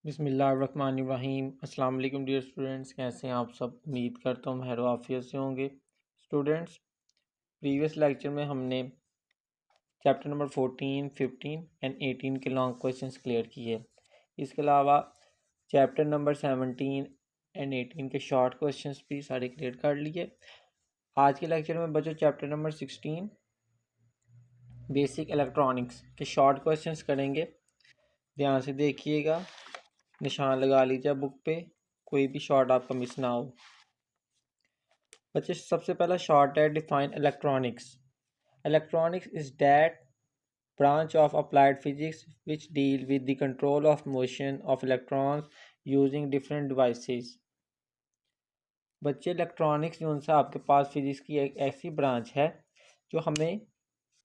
बिस्मिल्लाहिर्रहमानिर्रहीम। अस्सलाम वालेकुम डियर स्टूडेंट्स, कैसे हैं आप सब। उम्मीद करता हूँ खैर आफियत से होंगे। स्टूडेंट्स, प्रीवियस लेक्चर में हमने चैप्टर नंबर 14, 15 एंड 18 के लॉन्ग क्वेश्चंस क्लियर किए। इसके अलावा चैप्टर नंबर 17 एंड 18 के शॉर्ट क्वेश्चंस भी सारे क्लियर कर लिए। आज के लेक्चर में बच्चों चैप्टर नंबर 16 बेसिक इलेक्ट्रॉनिक्स के शॉर्ट क्वेश्चंस करेंगे। ध्यान से देखिएगा, निशान लगा लीजिए बुक पे, कोई भी शॉर्ट आपका मिस ना हो। बच्चे सबसे पहला शॉर्ट है define electronics. Electronics is that branch of applied physics which deal with the control of motion of electrons using different devices. बच्चे इलेक्ट्रॉनिक्स जो उनसे आपके पास फिजिक्स की एक ऐसी ब्रांच है जो हमें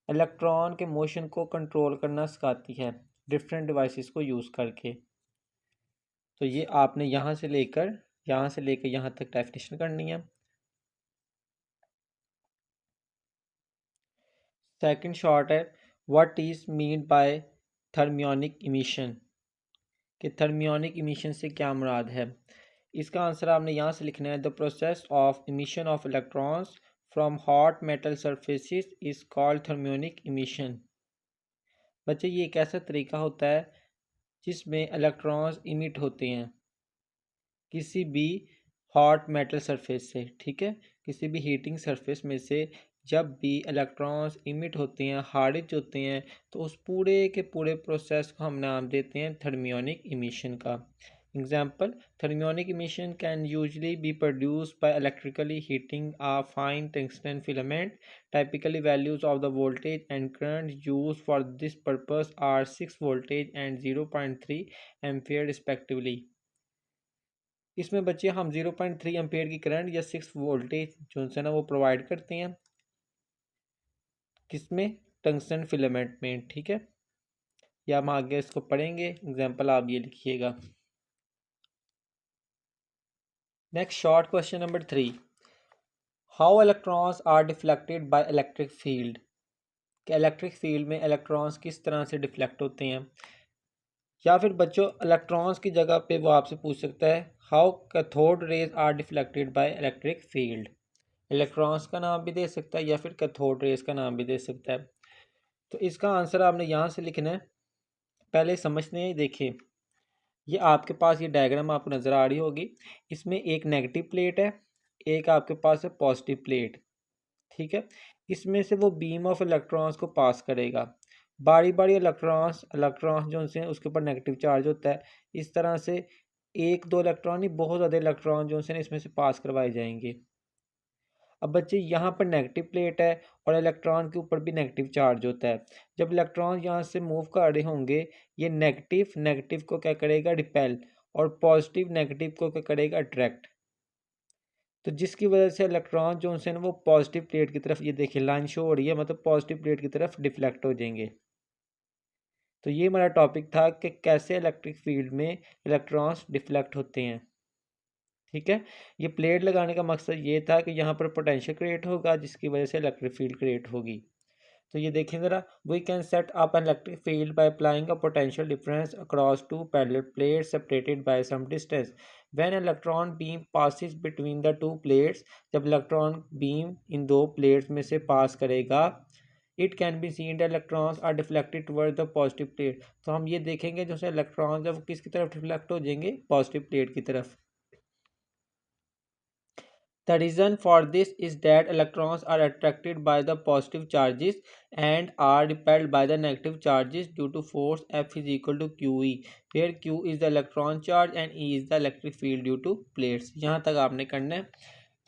इलेक्ट्रॉन के मोशन को कंट्रोल करना सिखाती है डिफरेंट डिवाइसेस को यूज़ करके। तो ये आपने यहाँ से लेकर यहाँ तक डेफिनेशन करनी है। सेकंड शॉर्ट है what is mean by thermionic emission, कि थर्मियोनिक इमिशन से क्या मुराद है। इसका आंसर आपने यहाँ से लिखना है the process of emission of electrons from hot metal surfaces is called thermionic emission. बच्चे ये एक ऐसा तरीका होता है जिसमें इलेक्ट्रॉन्स इमिट होते हैं किसी भी हॉट मेटल सरफेस से। ठीक है, किसी भी हीटिंग सरफेस में से जब भी इलेक्ट्रॉन्स इमिट होते हैं, हारिज होते हैं, तो उस पूरे के पूरे प्रोसेस को हम नाम देते हैं थर्मियोनिक इमिशन का। Example, thermionic emission can usually be produced by electrically heating a fine tungsten filament. Typically values of the voltage and current used for this purpose are 6 voltage and 0.3 ampere respectively. इसमें बच्चे हम 0.3 ampere की current या 6 voltage जो है ना वो provide करते हैं किसमें, टंगस्टन फिलामेंट में। ठीक है, या हम आगे इसको पढ़ेंगे। एग्जांपल आप ये लिखिएगा। Next short question number 3, how electrons are deflected by electric field. कि इलेक्ट्रिक फील्ड में इलेक्ट्रॉन्स किस तरह से डिफ्लेक्ट होते हैं। या फिर बच्चों इलेक्ट्रॉन्स की जगह पे वो आपसे पूछ सकता है how cathode rays are deflected by electric field. Electrons का नाम भी दे सकता है या फिर कैथोड रेज का नाम भी दे सकता है। तो इसका आंसर आपने यहाँ से लिखना है। पहले समझते हैं, देखिए ये आपके पास ये डायग्राम आपको नज़र आ रही होगी। इसमें एक नेगेटिव प्लेट है, एक आपके पास है पॉजिटिव प्लेट। ठीक है, इसमें से वो बीम ऑफ इलेक्ट्रॉन्स को पास करेगा। बारी बारी इलेक्ट्रॉन्स जो से उसके ऊपर नेगेटिव चार्ज होता है। इस तरह से एक दो इलेक्ट्रॉन नहीं, बहुत ज़्यादा इलेक्ट्रॉन जो से इसमें से पास करवाए जाएंगे। अब बच्चे यहाँ पर नेगेटिव प्लेट है और इलेक्ट्रॉन के ऊपर भी नेगेटिव चार्ज होता है। जब इलेक्ट्रॉन यहाँ से मूव कर रहे होंगे, ये नेगेटिव को क्या करेगा, रिपेल, और पॉजिटिव नेगेटिव को क्या करेगा, अट्रैक्ट। तो जिसकी वजह से इलेक्ट्रॉन जो है ना वो पॉजिटिव प्लेट की तरफ, ये देखिए लाइन शो हो रही है, मतलब पॉजिटिव प्लेट की तरफ डिफ्लेक्ट हो जाएंगे। तो ये हमारा टॉपिक था कि कैसे इलेक्ट्रिक फील्ड में इलेक्ट्रॉन्स डिफ्लेक्ट होते हैं। ठीक है, ये प्लेट लगाने का मकसद ये था कि यहाँ पर पोटेंशियल क्रिएट होगा जिसकी वजह से इलेक्ट्रिक फील्ड क्रिएट होगी। तो ये देखें ज़रा, we can set up an electric field by applying a potential difference across two parallel plates separated by some distance. When electron beam passes between the two plates, जब electron beam इन दो plates में से pass करेगा, it can be seen the electrons are deflected toward the positive plate. तो हम ये देखेंगे जो से इलेक्ट्रॉन जब किसकी तरफ डिफ्लेक्ट हो जाएंगे, पॉजिटिव प्लेट की तरफ। The reason for this is that electrons are attracted by the positive charges and are repelled by the negative charges due to force F is equal to QE, where Q is the electron charge and E is the electric field due to plates। यहाँ तक आपने करना है।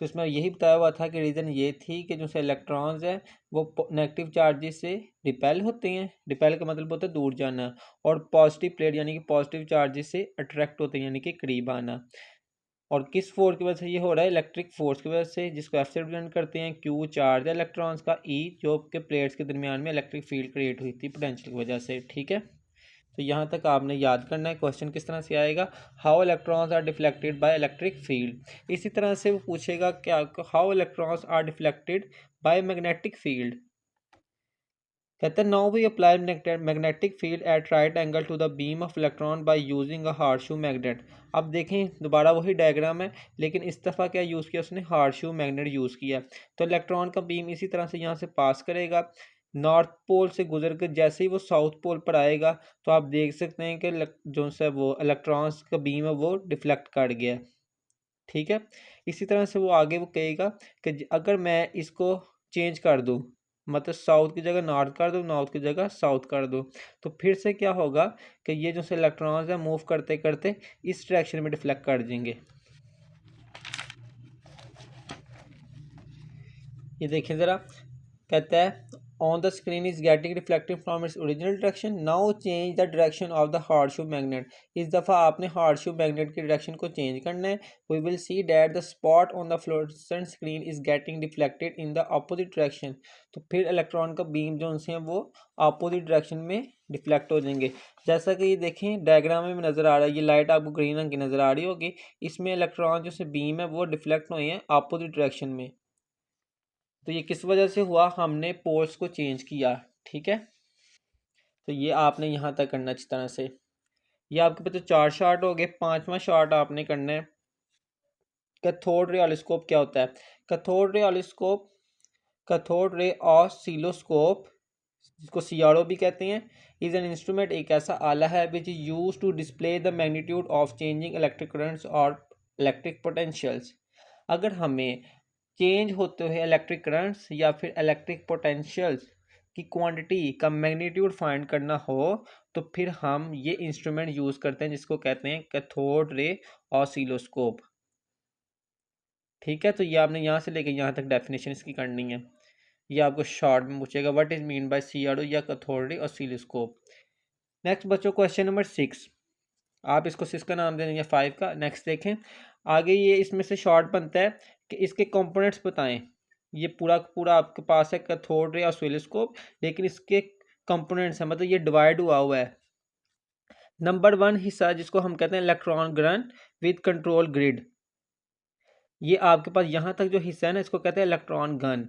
तो इसमें यही बताया हुआ था कि रीज़न ये थी कि जो से इलेक्ट्रॉन्स हैं वो नेगेटिव चार्जेस से रिपेल होते हैं। रिपेल का मतलब होता है दूर जाना, और पॉजिटिव प्लेट यानी कि पॉजिटिव चार्जेस से अट्रैक्ट होते हैं यानी कि करीब आना। और किस फोर्स की वजह से ये हो रहा है, इलेक्ट्रिक फोर्स की वजह से, जिसको एफ से रिप्रेजेंट करते हैं। क्यू चार्ज है इलेक्ट्रॉन्स का, ई जो के प्लेट्स के दरमियान में इलेक्ट्रिक फील्ड क्रिएट हुई थी पोटेंशियल की वजह से। ठीक है, तो यहाँ तक आपने याद करना है। क्वेश्चन किस तरह से आएगा, how electrons are deflected by electric field. इसी तरह से वो पूछेगा क्या, how electrons are deflected by magnetic field. कहते हैं now we apply magnetic field at right angle to the beam of electron by using a hard magnet. अब देखें दोबारा वही डायग्राम है, लेकिन इस दफ़ा क्या यूज़ किया उसने, हार्ड मैग्नेट यूज़ किया। तो इलेक्ट्रॉन का बीम इसी तरह से यहाँ से पास करेगा, नॉर्थ पोल से गुजर कर जैसे ही वो साउथ पोल पर आएगा तो आप देख सकते हैं कि जो सा वो इलेक्ट्रॉन्स का बीम है वो डिफ्लेक्ट कर गया। ठीक है, इसी तरह से वो आगे वो कहेगा कि अगर मैं इसको चेंज कर दूं, मतलब साउथ की जगह नॉर्थ कर दूं, नॉर्थ की जगह साउथ कर दूं, तो फिर से क्या होगा कि ये जो से इलेक्ट्रॉन्स है मूव करते करते इस डायरेक्शन में डिफ्लेक्ट कर देंगे। ये देखिए ज़रा, कहता है on the screen is getting reflecting from its original direction, now change the direction of the hard magnet. इस दफ़ा आपने हार्ड मैग्नेट की डायरेक्शन को चेंज करना है। We will see that the spot on the fluorescent screen is getting reflected in the opposite direction. तो फिर electron का बीम जो उनसे हैं वो अपोजिट डायरेक्शन में डिफ्लेक्ट हो जाएंगे। जैसा कि ये देखें डायग्राम में नज़र आ रहा है, ये लाइट आपको ग्रीन रंग की नज़र आ रही होगी, इसमें इलेक्ट्रॉन जो से बीम है वो डिफ्लेक्ट हुए हैं अपोजिट डायरेक्शन में। तो ये किस वजह से हुआ, हमने पोल्स को चेंज किया। ठीक है, तो ये आपने यहाँ तक करना अच्छी तरह से। ये आपके पास तो 4 शॉट हो गए, 5वां शॉट आपने करना है। कैथोड रे ऑसिलोस्कोप क्या होता है? Cathode ray oscilloscope, cathode ray oscilloscope जिसको सीआरओ भी कहते हैं, इज एन इंस्ट्रूमेंट, एक ऐसा आला है which is use to display the magnitude of changing electric currents और इलेक्ट्रिक पोटेंशियल्स। अगर हमें चेंज होते हुए इलेक्ट्रिक करंट्स या फिर इलेक्ट्रिक पोटेंशियल्स की क्वांटिटी का मैग्नीट्यूड फाइंड करना हो तो फिर हम ये इंस्ट्रूमेंट यूज़ करते हैं जिसको कहते हैं कैथोड रे ऑसिलोस्कोप। ठीक है, तो ये आपने यहाँ से लेके यहाँ तक डेफिनेशन इसकी करनी है। ये आपको शॉर्ट में पूछेगा what is mean by CRO या कैथोड रे ऑसिलोस्कोप। नेक्स्ट बच्चों क्वेश्चन नंबर 6, आप इसको 6 का नाम दे देंगे 5 का। नेक्स्ट देखें आगे, ये इसमें से शॉर्ट बनता है कि इसके कंपोनेंट्स बताएं। ये पूरा पूरा आपके पास है कैथोड रे ऑसिलोस्कोप, लेकिन इसके कंपोनेंट्स हैं, मतलब ये डिवाइड हुआ हुआ है। नंबर 1 हिस्सा जिसको हम कहते हैं electron gun with control grid, ये आपके पास यहाँ तक जो हिस्सा है ना इसको कहते हैं इलेक्ट्रॉन गन।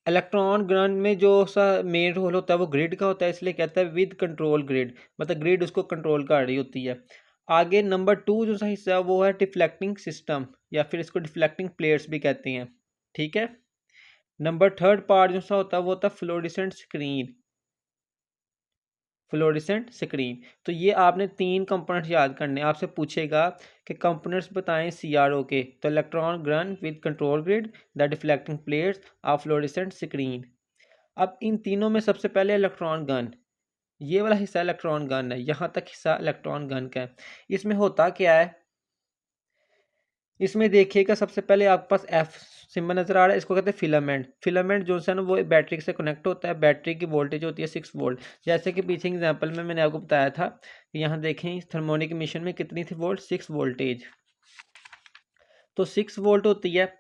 इलेक्ट्रॉन गन में जो सा मेन रोल होता है वो ग्रिड का होता है, इसलिए कहता है विद कंट्रोल ग्रिड, मतलब ग्रिड उसको कंट्रोल कर रही होती है। आगे नंबर 2 जो सा हिस्सा है वो है डिफ्लेक्टिंग सिस्टम, या फिर इसको डिफ्लेक्टिंग प्लेट्स भी कहते हैं। ठीक है, नंबर 3 पार्ट जो सा होता है वो होता है फ्लोरेसेंट स्क्रीन, फ्लोरेसेंट स्क्रीन। तो ये आपने 3 कंपोनेंट्स याद करने, आपसे पूछेगा कि कंपोनेंट्स बताएं सीआरओ के, तो electron gun with control grid, the deflecting plates और फ्लोरेसेंट स्क्रीन। अब इन तीनों में सबसे पहले इलेक्ट्रॉन गन, ये वाला हिस्सा इलेक्ट्रॉन गन है, यहाँ तक हिस्सा इलेक्ट्रॉन गन का है। इसमें होता क्या है, इसमें देखिएगा सबसे पहले आपके पास एफ सिंबल नजर आ रहा है, इसको कहते हैं फिलामेंट। फिलामेंट जो है ना वो बैटरी से कनेक्ट होता है, बैटरी की वोल्टेज होती है 6 वोल्ट। जैसे कि पीछे एग्जांपल में मैंने आपको बताया था कि यहाँ देखें इस थर्मोनिक मिशन में कितनी थी वोल्ट, 6 वोल्टेज। तो 6 वोल्ट होती है,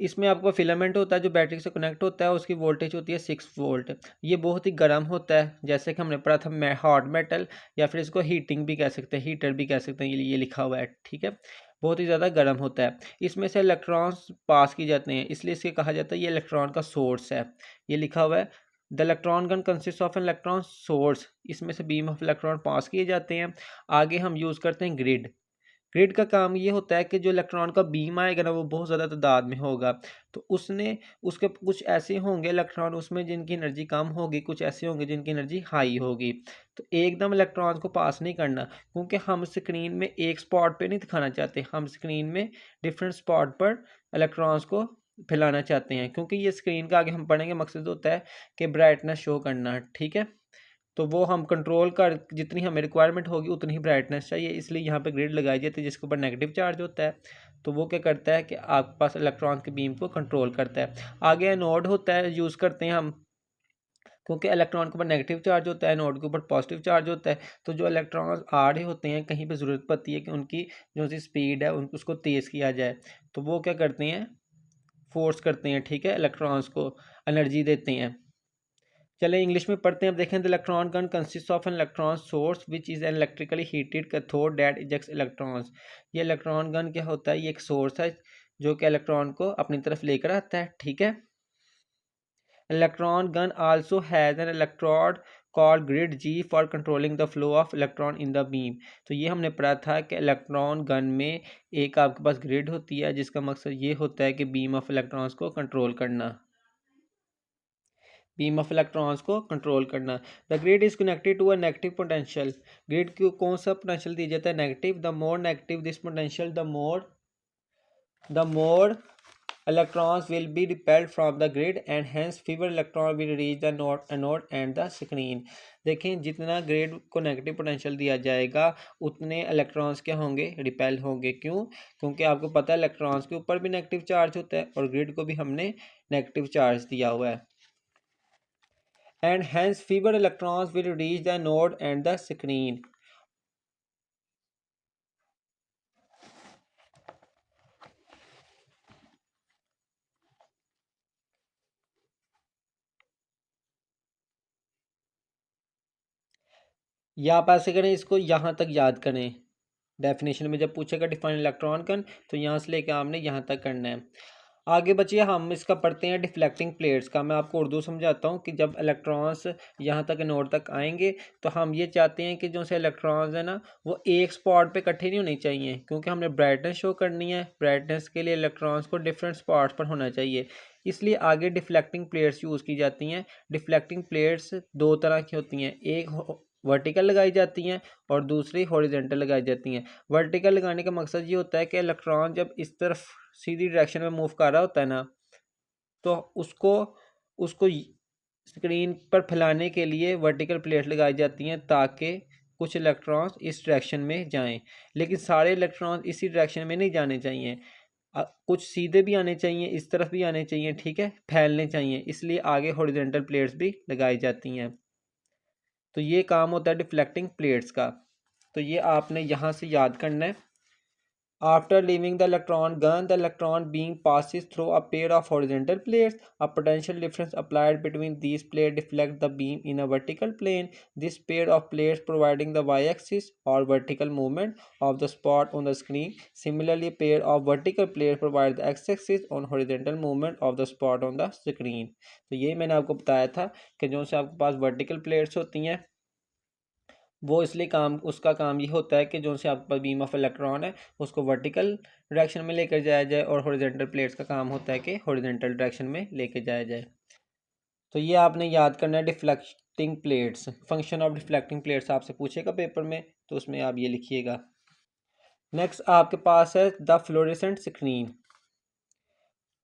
इसमें आपका फिलामेंट होता है जो बैटरी से कनेक्ट होता है, उसकी वोल्टेज होती है 6 वोल्ट। ये बहुत ही गर्म होता है, जैसे कि हमने पढ़ा था हॉट मेटल, या फिर इसको हीटिंग भी कह सकते हैं, हीटर भी कह सकते हैं, ये लिखा हुआ है। ठीक है, बहुत ही ज़्यादा गर्म होता है। इसमें से इलेक्ट्रॉन्स पास किए जाते हैं, इसलिए इसे कहा जाता है ये इलेक्ट्रॉन का सोर्स है। ये लिखा हुआ है the electron gun consist of an electron source, इसमें से बीम ऑफ इलेक्ट्रॉन पास किए जाते हैं। आगे हम यूज़ करते हैं ग्रिड। ग्रिड का काम ये होता है कि जो इलेक्ट्रॉन का बीम आएगा ना वो बहुत ज़्यादा तादाद में होगा, तो उसने उसके कुछ ऐसे होंगे इलेक्ट्रॉन उसमें जिनकी एनर्जी कम होगी, कुछ ऐसे होंगे जिनकी एनर्जी हाई होगी। तो एकदम इलेक्ट्रॉन को पास नहीं करना, क्योंकि हम स्क्रीन में एक स्पॉट पे नहीं दिखाना चाहते, हम स्क्रीन में डिफरेंट स्पॉट पर इलेक्ट्रॉन्स को फैलाना चाहते हैं, क्योंकि ये स्क्रीन का आगे हम पढ़ेंगे मकसद होता है कि ब्राइटनेस शो करना। ठीक है, तो वो हम कंट्रोल कर, जितनी हमें रिक्वायरमेंट होगी उतनी ही ब्राइटनेस चाहिए, इसलिए यहाँ पे ग्रिड लगाई जाती है जिसके ऊपर नेगेटिव चार्ज होता है। तो वो क्या करता है कि आपके पास इलेक्ट्रॉन के बीम को कंट्रोल करता है। आगे एनोड होता है, यूज़ करते हैं हम, क्योंकि इलेक्ट्रॉन के ऊपर नेगेटिव चार्ज होता है, एनोड के ऊपर पॉजिटिव चार्ज होता है। तो जो इलेक्ट्रॉन आ रहे होते हैं कहीं पर ज़रूरत पड़ती है कि उनकी जो सी स्पीड है उसको तेज़ किया जाए, तो वो क्या करते हैं, फोर्स करते हैं। ठीक है, इलेक्ट्रॉन्स को एनर्जी देते हैं। चले इंग्लिश में पढ़ते हैं, अब देखें the electron gun consist of an electron source which is an electrically heated cathode that ejects electrons. ये इलेक्ट्रॉन गन क्या होता है, ये एक सोर्स है जो कि इलेक्ट्रॉन को अपनी तरफ लेकर आता है। ठीक है, Electron gun also has an electrode called grid G for controlling the flow of electron in the beam. तो ये हमने पढ़ा था कि इलेक्ट्रॉन गन में एक आपके पास ग्रिड होती है जिसका मकसद ये होता है कि बीम ऑफ इलेक्ट्रॉन्स को कंट्रोल करना, बीम ऑफ इलेक्ट्रॉन्स को कंट्रोल करना। The grid is connected to a negative potential. Grid को कौन सा पोटेंशियल दिया जाता है? Negative. The more negative this potential, the more electrons will be repelled from the grid and hence fewer electron will reach the anode and the screen। देखें जितना grid को negative potential दिया जाएगा उतने इलेक्ट्रॉन्स क्या होंगे? रिपेल होंगे। क्यों? क्योंकि आपको पता है इलेक्ट्रॉन्स के ऊपर भी नेगेटिव चार्ज होता है और ग्रिड को भी हमने नेगेटिव चार्ज दिया हुआ है। And hence fewer electrons will reach the node and the screen। या आप ऐसे करें, इसको यहाँ तक याद करें। डेफिनेशन में जब पूछेगा डिफाइन इलेक्ट्रॉन कन, तो यहाँ से लेकर आपने यहाँ तक करना है। आगे बचिए हम इसका पढ़ते हैं डिफ्लेक्टिंग प्लेट्स का। मैं आपको उर्दू समझाता हूँ कि जब इलेक्ट्रॉन्स यहाँ तक नोड तक आएंगे तो हम ये चाहते हैं कि जो से इलेक्ट्रॉन्स है ना वो एक स्पॉट पे इकट्ठे नहीं होने चाहिए, क्योंकि हमने ब्राइटनेस शो करनी है। ब्राइटनेस के लिए इलेक्ट्रॉन्स को डिफरेंट स्पॉट्स पर होना चाहिए, इसलिए आगे डिफ्लेक्टिंग प्लेट्स यूज़ की जाती हैं। डिफ्लेक्टिंग प्लेट्स दो तरह की होती हैं, एक वर्टिकल लगाई जाती हैं और दूसरी हॉरिजेंटल लगाई जाती हैं। वर्टिकल लगाने का मकसद ये होता है कि इलेक्ट्रॉन जब इस तरफ सीधी डायरेक्शन में मूव कर रहा होता है ना, तो उसको उसको स्क्रीन पर फैलाने के लिए वर्टिकल प्लेट लगाई जाती हैं ताकि कुछ इलेक्ट्रॉन्स इस डायरेक्शन में जाएं, लेकिन सारे इलेक्ट्रॉन्स इसी डायरेक्शन में नहीं जाने चाहिए। कुछ सीधे भी आने चाहिए, इस तरफ भी आने चाहिए, ठीक है, फैलने चाहिए, इसलिए आगे हॉरिजॉन्टल प्लेट्स भी लगाई जाती हैं। तो ये काम होता है डिफ्लेक्टिंग प्लेट्स का। तो ये आपने यहाँ से याद करना है। After leaving the electron gun, the electron beam passes through a pair of horizontal plates. A potential difference applied between these plates deflects the beam in a vertical plane. This pair of plates providing the y-axis or vertical movement of the spot on the screen. Similarly, a pair of vertical plates provide the x-axis on horizontal movement of the spot on the screen. तो ये मैंने आपको बताया था कि जो से आपके पास vertical plates होती हैं वो इसलिए उसका काम ये होता है कि जो से आपके पास बीम ऑफ इलेक्ट्रॉन है उसको वर्टिकल डायरेक्शन में लेकर जाया जाए, और हॉरिजॉन्टल प्लेट्स का काम होता है कि हॉरिजॉन्टल डायरेक्शन में लेकर जाया जाए। तो ये आपने याद करना है deflecting plates. Function of deflecting plates आपसे पूछेगा पेपर में, तो उसमें आप ये लिखिएगा। नेक्स्ट आपके पास है द फ्लोरेसेंट स्क्रीन।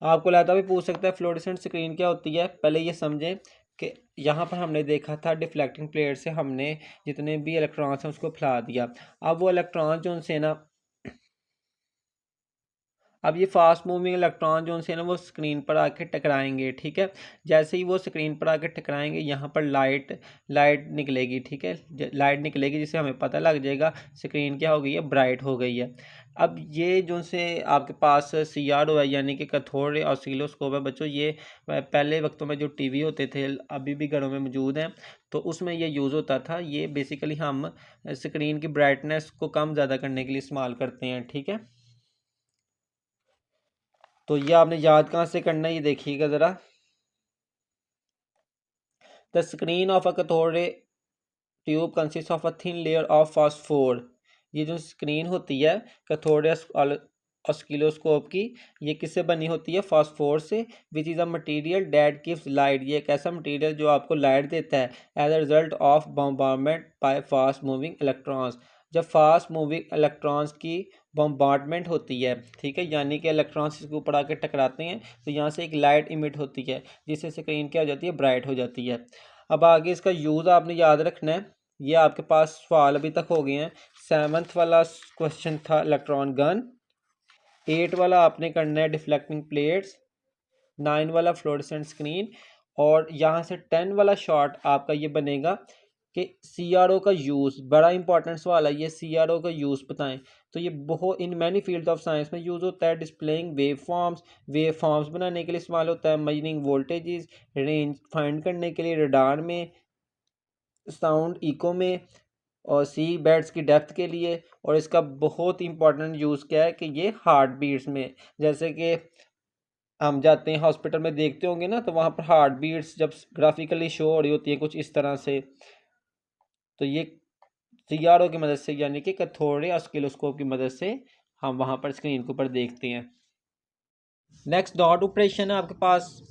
आपको लाता भी पूछ सकता है फ्लोरेसेंट स्क्रीन क्या होती है। पहले ये समझें कि यहाँ पर हमने देखा था डिफ्लेक्टिंग प्लेट से हमने जितने भी इलेक्ट्रॉन्स हैं उसको फैला दिया। अब वो इलेक्ट्रॉन जो उनसे ना अब ये फास्ट मूविंग इलेक्ट्रॉन जो उनसे ना वो स्क्रीन पर आके टकराएंगे, ठीक है। जैसे ही वो स्क्रीन पर आके टकराएंगे यहाँ पर लाइट लाइट निकलेगी, ठीक है, लाइट निकलेगी जिससे हमें पता लग जाएगा स्क्रीन क्या हो गई है, ब्राइट हो गई है। अब ये जो से आपके पास CRO है यानी कि कैथोड रे ऑसिलोस्कोप है बच्चों, ये पहले वक्तों में जो टीवी होते थे अभी भी घरों में मौजूद हैं, तो उसमें ये यूज़ होता था। ये बेसिकली हम स्क्रीन की ब्राइटनेस को कम ज़्यादा करने के लिए इस्तेमाल करते हैं, ठीक है। तो ये आपने याद कहाँ से करना है, ये देखिएगा ज़रा। The screen of a cathode ray tube consist of a thin layer of phosphor. ये जो स्क्रीन होती है कैथोड ऑस्किलोस्कोप की, ये किससे बनी होती है? फास्फोर से। Which is a material that gives light. ये एक ऐसा मटीरियल जो आपको लाइट देता है as a result of bombardment by fast moving electrons. जब फास्ट मूविंग इलेक्ट्रॉन्स की बॉम्बार्डमेंट होती है, ठीक है, यानी कि इलेक्ट्रॉन्स इसके ऊपर आकर टकराते हैं, तो यहाँ से एक लाइट इमिट होती है जिससे स्क्रीन क्या हो जाती है? ब्राइट हो जाती है। अब आगे इसका यूज़ आपने याद रखना है। ये आपके पास सवाल अभी तक हो गए हैं। 7th वाला क्वेश्चन था इलेक्ट्रॉन गन, 8 वाला आपने करना है डिफ्लेक्टिंग प्लेट्स, 9 वाला फ्लोरेसेंट स्क्रीन, और यहाँ से 10 वाला शॉर्ट आपका ये बनेगा कि CRO का यूज़। बड़ा इंपॉर्टेंट सवाल है ये, CRO का यूज़ बताएं। तो ये बहुत in many field of science में यूज़ होता है। डिस्प्लेइंग वेव फॉर्म्स बनाने के लिए इस्तेमाल होता है, मजरिंग वोल्टेजेस, रेंज फाइंड करने के लिए रडार में, साउंड इको में, और सी बेड्स की डेप्थ के लिए। और इसका बहुत इंपॉर्टेंट यूज़ क्या है कि ये हार्ट बीट्स में, जैसे कि हम जाते हैं हॉस्पिटल में, देखते होंगे ना, तो वहाँ पर हार्ट बीट्स जब ग्राफिकली शो हो रही होती है कुछ इस तरह से, तो ये सीआरओ की मदद से यानी कि कैथोड या ऑस्किलोस्कोप की मदद से हम वहाँ पर स्क्रीन के ऊपर देखते हैं। नेक्स्ट डॉट ऑपरेशन है आपके पास,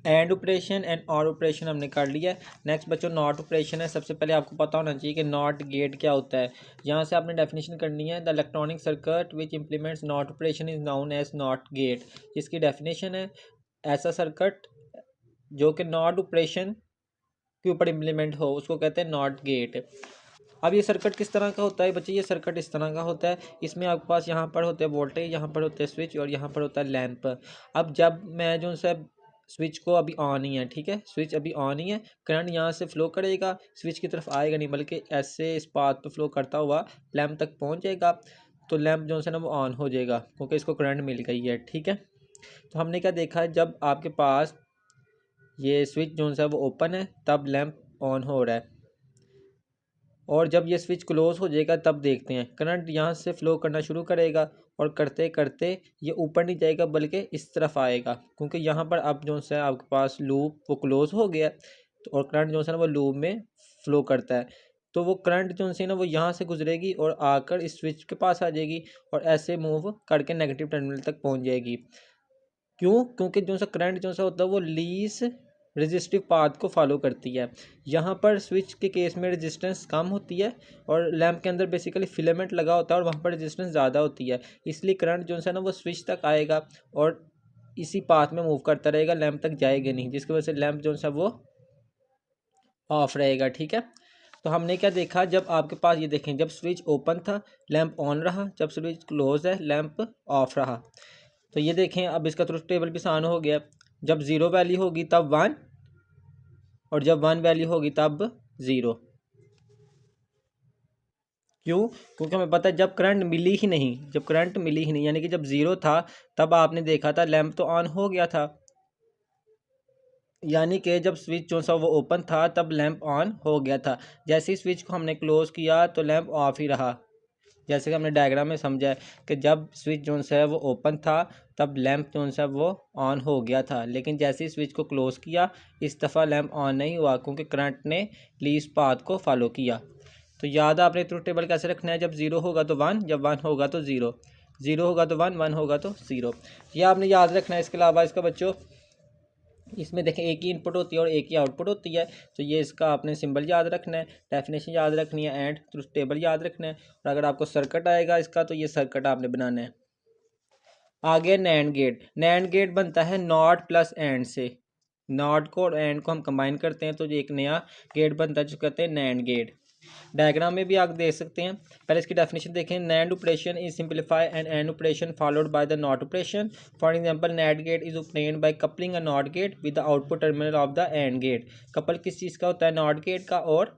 एंड ऑपरेशन एंड और ऑपरेशन हमने कर लिया है। नेक्स्ट बच्चों नॉट ऑपरेशन है। सबसे पहले आपको पता होना चाहिए कि नॉट गेट क्या होता है। यहाँ से आपने डेफिनेशन करनी है, the electronic circuit which implements not operation is known as not gate. इसकी डेफिनेशन है ऐसा सर्किट जो कि नॉट ऑपरेशन के ऊपर इम्प्लीमेंट हो उसको कहते हैं नॉट गेट। अब ये सर्किट किस तरह का होता है बच्चे, ये सर्किट इस तरह का होता है, इसमें आपके पास यहाँ पर होते हैं वोल्टेज, यहाँ पर होते हैं स्विच और यहाँ पर होता है लैंप। अब जब मैं जो सा स्विच को अभी ऑन ही है, ठीक है, स्विच अभी ऑन ही है, करंट यहाँ से फ्लो करेगा, स्विच की तरफ आएगा नहीं बल्कि ऐसे इस पाथ पे फ्लो करता हुआ लैंप तक पहुँच जाएगा, तो लैंप जो है ना वो ऑन हो जाएगा क्योंकि इसको करंट मिल गई है, ठीक है। तो हमने क्या देखा है, जब आपके पास ये स्विच जो है वो ओपन है तब लैंप ऑन हो रहा है, और जब ये स्विच क्लोज हो जाएगा तब देखते हैं करंट यहाँ से फ्लो करना शुरू करेगा और करते करते ये ऊपर नहीं जाएगा बल्कि इस तरफ आएगा, क्योंकि यहाँ पर अब जो है आपके पास लूप वो क्लोज हो गया तो और करंट जो है ना वो लूप में फ्लो करता है, तो वो करंट जो है ना वो यहाँ से गुजरेगी और आकर इस स्विच के पास आ जाएगी और ऐसे मूव करके नेगेटिव टर्मिनल तक पहुँच जाएगी। क्यों? क्योंकि जो सा करंट जो सा होता है वो लीस्ट रेजिस्टिव पाथ को फॉलो करती है। यहाँ पर स्विच के केस में रेजिस्टेंस कम होती है और लैंप के अंदर बेसिकली फिलामेंट लगा होता है और वहाँ पर रेजिस्टेंस ज़्यादा होती है, इसलिए करंट जो है ना वो स्विच तक आएगा और इसी पाथ में मूव करता रहेगा, लैंप तक जाएगा नहीं, जिसकी वजह से लैंप जो है वो ऑफ रहेगा, ठीक है। तो हमने क्या देखा, जब आपके पास ये देखें, जब स्विच ओपन था लैंप ऑन रहा, जब स्विच क्लोज है लैंप ऑफ रहा। तो ये देखें अब इसका ट्रुथ टेबल भी आसान हो गया, जब ज़ीरो वैल्यू होगी तब 1 और जब 1 वैल्यू होगी तब 0। क्यों? क्योंकि हमें पता है जब करंट मिली ही नहीं, जब करंट मिली ही नहीं यानी कि जब 0 था तब आपने देखा था लैंप तो ऑन हो गया था, यानी कि जब स्विच जो सा वो ओपन था तब लैंप ऑन हो गया था, जैसे ही स्विच को हमने क्लोज़ किया तो लैंप ऑफ ही रहा। जैसे कि हमने डायग्राम में समझा है कि जब स्विच जो है वो ओपन था तब लैंप जो है वो ऑन हो गया था, लेकिन जैसे ही स्विच को क्लोज़ किया इस दफ़ा लैंप ऑन नहीं हुआ क्योंकि करंट ने लीस्ट पाथ को फॉलो किया। तो याद आपने ट्रुथ टेबल कैसे रखना है, जब 0 होगा तो 1, जब 1 होगा तो 0, 0 होगा तो 1, 1 होगा तो 0, यह आपने याद रखना है। इसके अलावा इसका बच्चों इसमें देखें एक ही इनपुट होती है और एक ही आउटपुट होती है, तो ये इसका आपने सिंबल याद रखना है, डेफिनेशन याद रखनी है एंड ट्रुथ टेबल याद रखना है, और अगर आपको सर्किट आएगा इसका तो ये सर्किट आपने बनाना है। आगे नैंड गेट, नैंड गेट बनता है नॉट प्लस एंड से, नॉट को और एंड को हम कंबाइन करते हैं तो ये एक नया गेट बनता है जो कहते हैं नैंड गेट। डायग्राम में भी आप देख सकते हैं, पहले इसकी डेफिनेशन देखें, nand operation is simplify and and operation followed by the not operation. For example nand gate is obtained by coupling a not gate with the output terminal of the and gate. Couple किस चीज़ का होता है, not gate का और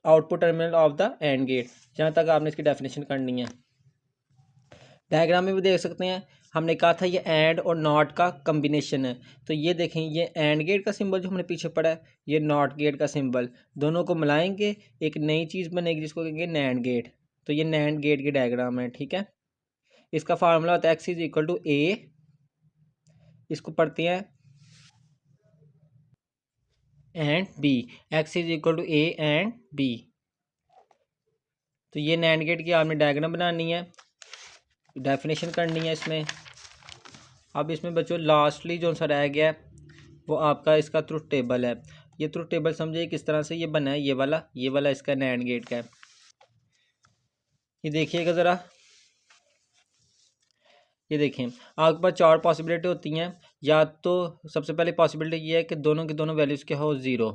output terminal of the and gate. जहाँ तक आपने इसकी डेफिनेशन करनी है, डायग्राम में भी देख सकते हैं, हमने कहा था ये एंड और नॉट का कम्बिनेशन है, तो ये देखें ये एंड गेट का सिंबल जो हमने पीछे पढ़ा है, ये नॉट गेट का सिंबल, दोनों को मिलाएंगे एक नई चीज़ बनेगी जिसको कहेंगे नैंड गेट। तो ये नैंड गेट की डायग्राम है, ठीक है। इसका फार्मूला होता है X is equal to A, इसको पढ़ते हैं and B, X is equal to A and B. तो ये नैंड गेट की आपने डायग्राम बनानी है, डेफिनेशन करनी है इसमें। अब इसमें बच्चों लास्टली जो सा रह गया वो आपका इसका ट्रुथ टेबल है। ये ट्रुथ टेबल समझिए किस तरह से ये बना है, ये वाला इसका नैंड गेट का है। ये देखिएगा ज़रा, ये देखें आपके पास 4 पॉसिबिलिटी होती हैं, या तो सबसे पहले पॉसिबिलिटी ये है कि दोनों की दोनों वैल्यूज़ क्या हो 0।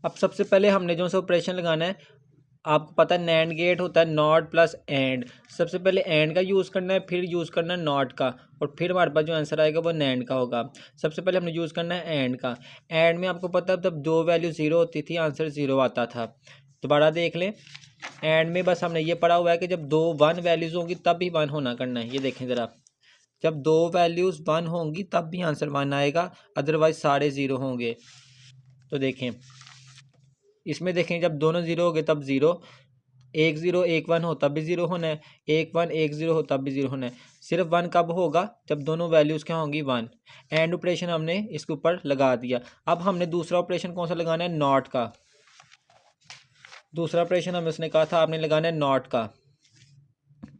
अब सबसे पहले हमने जो सा ऑपरेशन लगाना है, आपको पता है नैंड गेट होता है नॉट प्लस एंड, सबसे पहले एंड का यूज़ करना है फिर यूज़ करना है नॉट का, और फिर हमारे पास जो आंसर आएगा वो नैंड का होगा। सबसे पहले हमने यूज़ करना है एंड का। एंड में आपको पता है जब 2 वैल्यू 0 होती थी आंसर 0 आता था। दोबारा देख लें, एंड में बस हमने ये पढ़ा हुआ है कि जब 2 1 वैल्यूज़ होंगी तब भी 1 होना करना है। ये देखें ज़रा, जब 2 वैल्यूज़ 1 होंगी तब भी आंसर 1 आएगा, अदरवाइज सारे 0 होंगे। तो देखें इसमें देखें जब दोनों 0 हो गए तब 0, 1 0 1 1 हो तब भी 0 होना है, 1 1 1 0 हो तब भी 0 होना है। सिर्फ 1 कब होगा, जब दोनों वैल्यूज़ क्या होंगी 1। एंड ऑपरेशन हमने इसके ऊपर लगा दिया। अब हमने दूसरा ऑपरेशन कौन सा लगाना है, नॉट का। दूसरा ऑपरेशन हमें उसने कहा था आपने लगाना है नॉट का,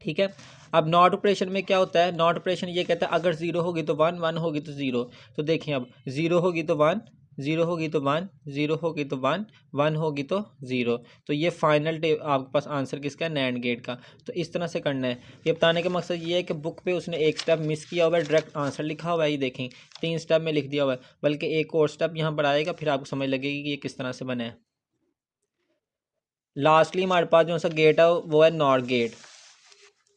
ठीक है। अब नॉट ऑपरेशन में क्या होता है, नॉट ऑपरेशन ये कहता है अगर 0 होगी तो 1, 1 होगी तो 0। तो देखिए अब 0 होगी तो 1, 0 होगी तो 1, 0 होगी तो 1, 1 होगी तो 0। तो ये फाइनल आपके पास आंसर किसका है, नैंड गेट का। तो इस तरह से करना है। ये बताने का मकसद ये है कि बुक पे उसने एक स्टेप मिस किया हुआ है, डायरेक्ट आंसर लिखा हुआ है, ये देखें 3 स्टेप में लिख दिया हुआ है, बल्कि एक और स्टेप यहाँ पर आएगा, फिर आपको समझ लगेगी कि ये किस तरह से बना है। लास्टली हमारे पास जो सा गेट है वो है नॉट गेट।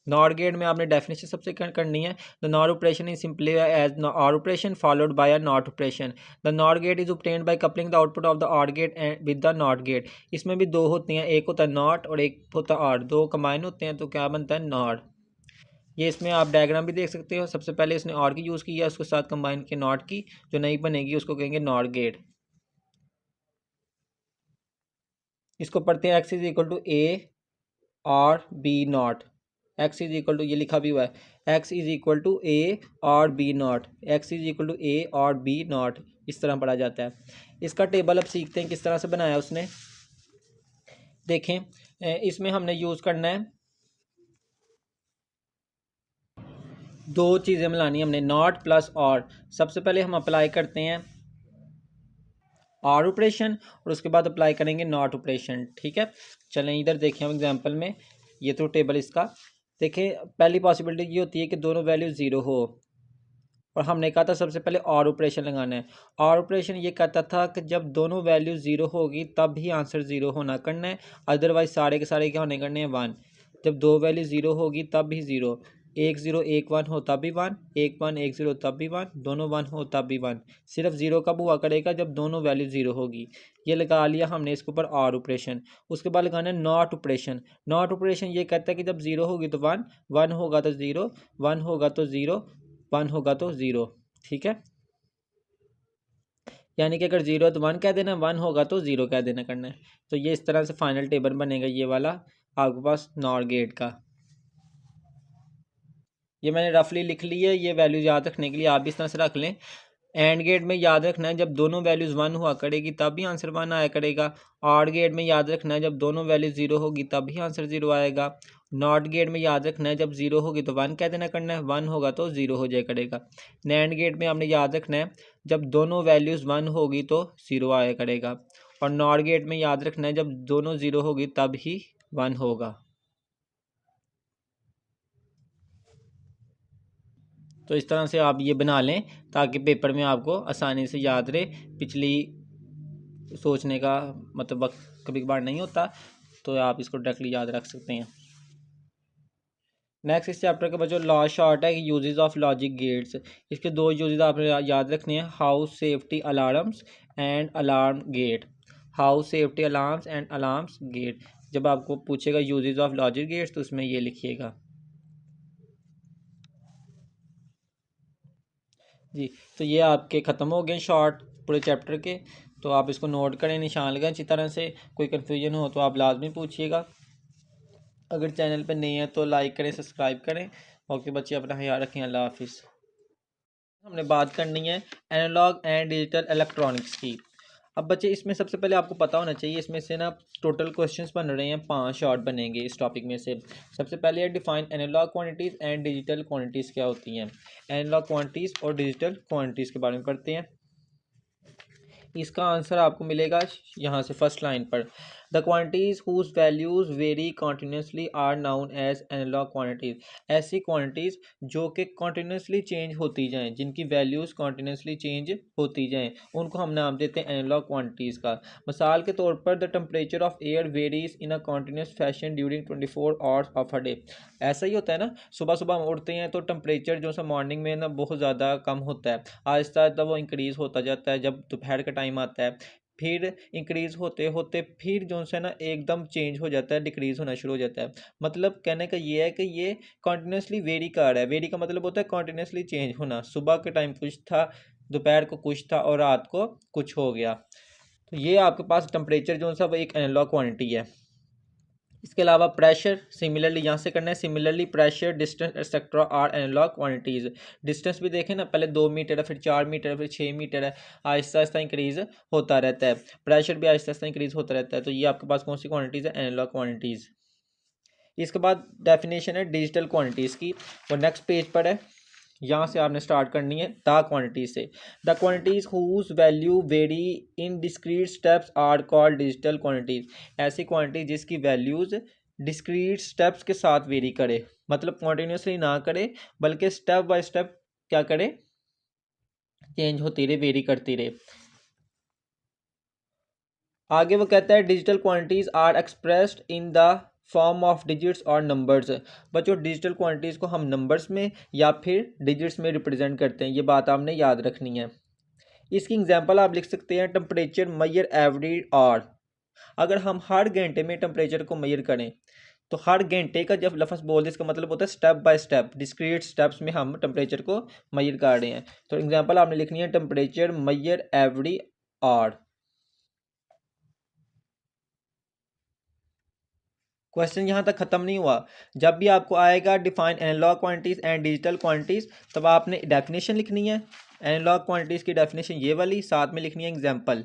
नॉट गेट में आपने डेफिनेशन सबसे करनी है। The not operation is simply as or operation followed by a not operation. The not gate is obtained by coupling the output of the or gate with the not gate. इसमें भी दो होती हैं, एक होता है नॉट और एक होता है ऑड, दो कंबाइन होते हैं तो क्या बनता है, नॉट। ये इसमें आप डायग्राम भी देख सकते हो। सबसे पहले इसने ऑड की यूज़ की है, उसके साथ कंबाइन के नॉट की, जो नई बनेगी उसको कहेंगे नॉट गेट। इसको पढ़ते हैं, X is equal to A और B not. X is equal to, ये लिखा भी हुआ है, X is equal to A और B not, X is equal to A और बी नॉट, इस तरह पढ़ा जाता है। इसका टेबल अब सीखते हैं किस तरह से बनाया उसने। देखें, इसमें हमने यूज़ करना है, दो चीज़ें मिलानी हमने, नॉट प्लस और। सबसे पहले हम अप्लाई करते हैं और ऑपरेशन और उसके बाद अप्लाई करेंगे नॉट ऑपरेशन, ठीक है। चलें इधर देखें हम एग्जांपल में, ये तो टेबल इसका देखें। पहली पॉसिबिलिटी ये होती है कि दोनों वैल्यू 0 हो, और हमने कहा था सबसे पहले और ऑपरेशन लगाना है। और ऑपरेशन ये कहता था कि जब दोनों वैल्यू 0 होगी तब ही आंसर 0 होना करना है, अदरवाइज सारे के सारे क्या होने करने हैं, 1। जब दो वैल्यू 0 होगी तब भी 0, 1 0 1 1 हो तब भी 1, 1 1 1 0 तब भी 1, दोनों 1 हो तब भी 1। सिर्फ 0 कब हुआ करेगा, जब दोनों वैल्यू 0 होगी। ये लगा लिया हमने इसके ऊपर और ऑपरेशन। उसके बाद लगाना है नॉट ऑपरेशन। नॉट ऑपरेशन ये कहता है कि जब 0 होगी तो 1, 1 होगा तो 0, 1 होगा तो 0, 1 होगा तो 0, ठीक है। यानी कि अगर 0 तो 1 कह देना, 1 होगा तो 0 कह देना करना है। तो ये इस तरह से फाइनल टेबल बनेगा ये वाला आपके पास नॉट गेट का। ये मैंने रफली लिख ली है, ये वैल्यू याद रखने के लिए आप भी इस तरह से रख लें। एंड गेट में याद रखना है जब दोनों वैल्यूज़ 1 हुआ करेगी तब भी आंसर 1 आया करेगा। ऑड गेट में याद रखना है जब दोनों वैल्यू 0 होगी तब भी आंसर 0 आएगा। नॉट गेट में याद रखना है जब 0 होगी तो 1 कह देना करना है, 1 होगा तो 0 हो जाए करेगा। नैंड गेट में आपने याद रखना है जब दोनों वैल्यूज़ 1 होगी तो 0 आया करेगा। और नॉट गेट में याद रखना है जब दोनों 0 होगी तब ही 1 होगा। तो इस तरह से आप ये बना लें ताकि पेपर में आपको आसानी से याद रहे। पिछली सोचने का मतलब वक्त कभी कभार नहीं होता, तो आप इसको डायरेक्टली याद रख सकते हैं। नेक्स्ट इस चैप्टर का बच्चों लास्ट शॉर्ट है कि यूजेस ऑफ लॉजिक गेट्स। इसके दो यूजेस आपने याद रखने हैं, house safety alarms and alarm gate. House safety alarms and alarms gate. जब आपको पूछेगा यूजेस ऑफ लॉजिक गेट्स तो उसमें ये लिखिएगा जी। तो ये आपके ख़त्म हो गए शॉर्ट पूरे चैप्टर के। तो आप इसको नोट करें, निशान लगाएं अच्छी तरह से। कोई कन्फ्यूजन हो तो आप लाजमी पूछिएगा। अगर चैनल पर नहीं है तो लाइक करें, सब्सक्राइब करें। ओके बच्चे, अपना ख्याल रखें। अल्लाह हाफिज़। हमने बात करनी है एनालॉग एंड डिजिटल इलेक्ट्रॉनिक्स की। अब बच्चे इसमें सबसे पहले आपको पता होना चाहिए, इसमें से ना टोटल क्वेश्चंस बन रहे हैं, 5 शॉर्ट बनेंगे इस टॉपिक में से। सबसे पहले है define analog quantities and digital quantities क्या होती हैं। एनालॉग क्वांटिटीज़ और डिजिटल क्वांटिटीज़ के बारे में पढ़ते हैं। इसका आंसर आपको मिलेगा यहाँ से फर्स्ट लाइन पर। The quantities whose values vary continuously are known as analog quantities. ऐसी क्वांटिटीज़ जो कि कॉन्टीन्यूसली चेंज होती जाएं, जिनकी वैल्यूज़ कॉन्टीन्यूसली चेंज होती जाएं, उनको हम नाम देते हैं एनालॉग क्वांटिटीज़ का। मिसाल के तौर पर the temperature of air varies in a continuous fashion during 24 hours of a day. ऐसा ही होता है ना, सुबह सुबह हम उठते हैं तो टेम्परेचर जो सा मॉर्निंग में ना बहुत ज़्यादा कम होता है, आहिस्ता आहिस्ता वो इंक्रीज़ होता जाता है। जब दोपहर का टाइम आता है फिर इंक्रीज़ होते होते फिर जो है ना एकदम चेंज हो जाता है, डिक्रीज़ होना शुरू हो जाता है। मतलब कहने का ये है कि ये कॉन्टीन्यूसली वेरी कर रहा है। वेरी का मतलब होता है कॉन्टीन्यूसली चेंज होना। सुबह के टाइम कुछ था, दोपहर को कुछ था और रात को कुछ हो गया। तो ये आपके पास टेम्परेचर जो सा वो एक एनालॉग क्वांटिटी है। इसके अलावा प्रेशर सिमिलरली यहाँ से करना है। Similarly pressure, distance etcetera are analog quantities. Distance भी देखें ना, पहले 2 मीटर है, फिर 4 मीटर है, फिर 6 मीटर है, आहिस्ता आहिस्ता इंक्रीज़ होता रहता है। प्रेशर भी आहिस्ता आहिस्ता इंक्रीज़ होता रहता है। तो ये आपके पास कौन सी क्वांटिटीज़ है? Analog quantities. इसके बाद डेफिनेशन है डिजिटल क्वांटिटीज़ की, वो नेक्स्ट पेज पर है। यहाँ से आपने स्टार्ट करनी है द क्वांटिटीज से। The quantities whose value vary in discrete steps are called digital quantities. ऐसी क्वांटिटी जिसकी वैल्यूज डिस्क्रीट स्टेप्स के साथ वेरी करे, मतलब कॉन्टिन्यूसली ना करे बल्कि स्टेप बाय स्टेप क्या करे, चेंज होती रहे, वेरी करती रहे। आगे वो कहता है digital quantities are expressed in the form of digits और नंबर्स। बच्चों डिजिटल क्वांटिटीज़ को हम नंबर्स में या फिर डिजिट्स में रिप्रेजेंट करते हैं, ये बात आपने याद रखनी है। इसकी एग्जांपल आप लिख सकते हैं टेम्परेचर मेजर एवरी आवर। अगर हम हर घंटे में टेम्परेचर को मेजर करें तो हर घंटे का जब लफ्ज़ बोल दे इसका मतलब होता है step by step, discrete steps में हम टेम्परेचर को मेजर कर रहे हैं। तो एग्जांपल आपने लिखनी है temperature measure every hour. Question यहाँ तक ख़त्म नहीं हुआ। जब भी आपको आएगा define analog quantities and digital quantities, तब आपने डेफिनेशन लिखनी है। एनालॉग क्वांटिटीज़ की डेफिनेशन ये वाली, साथ में लिखनी है एग्जांपल,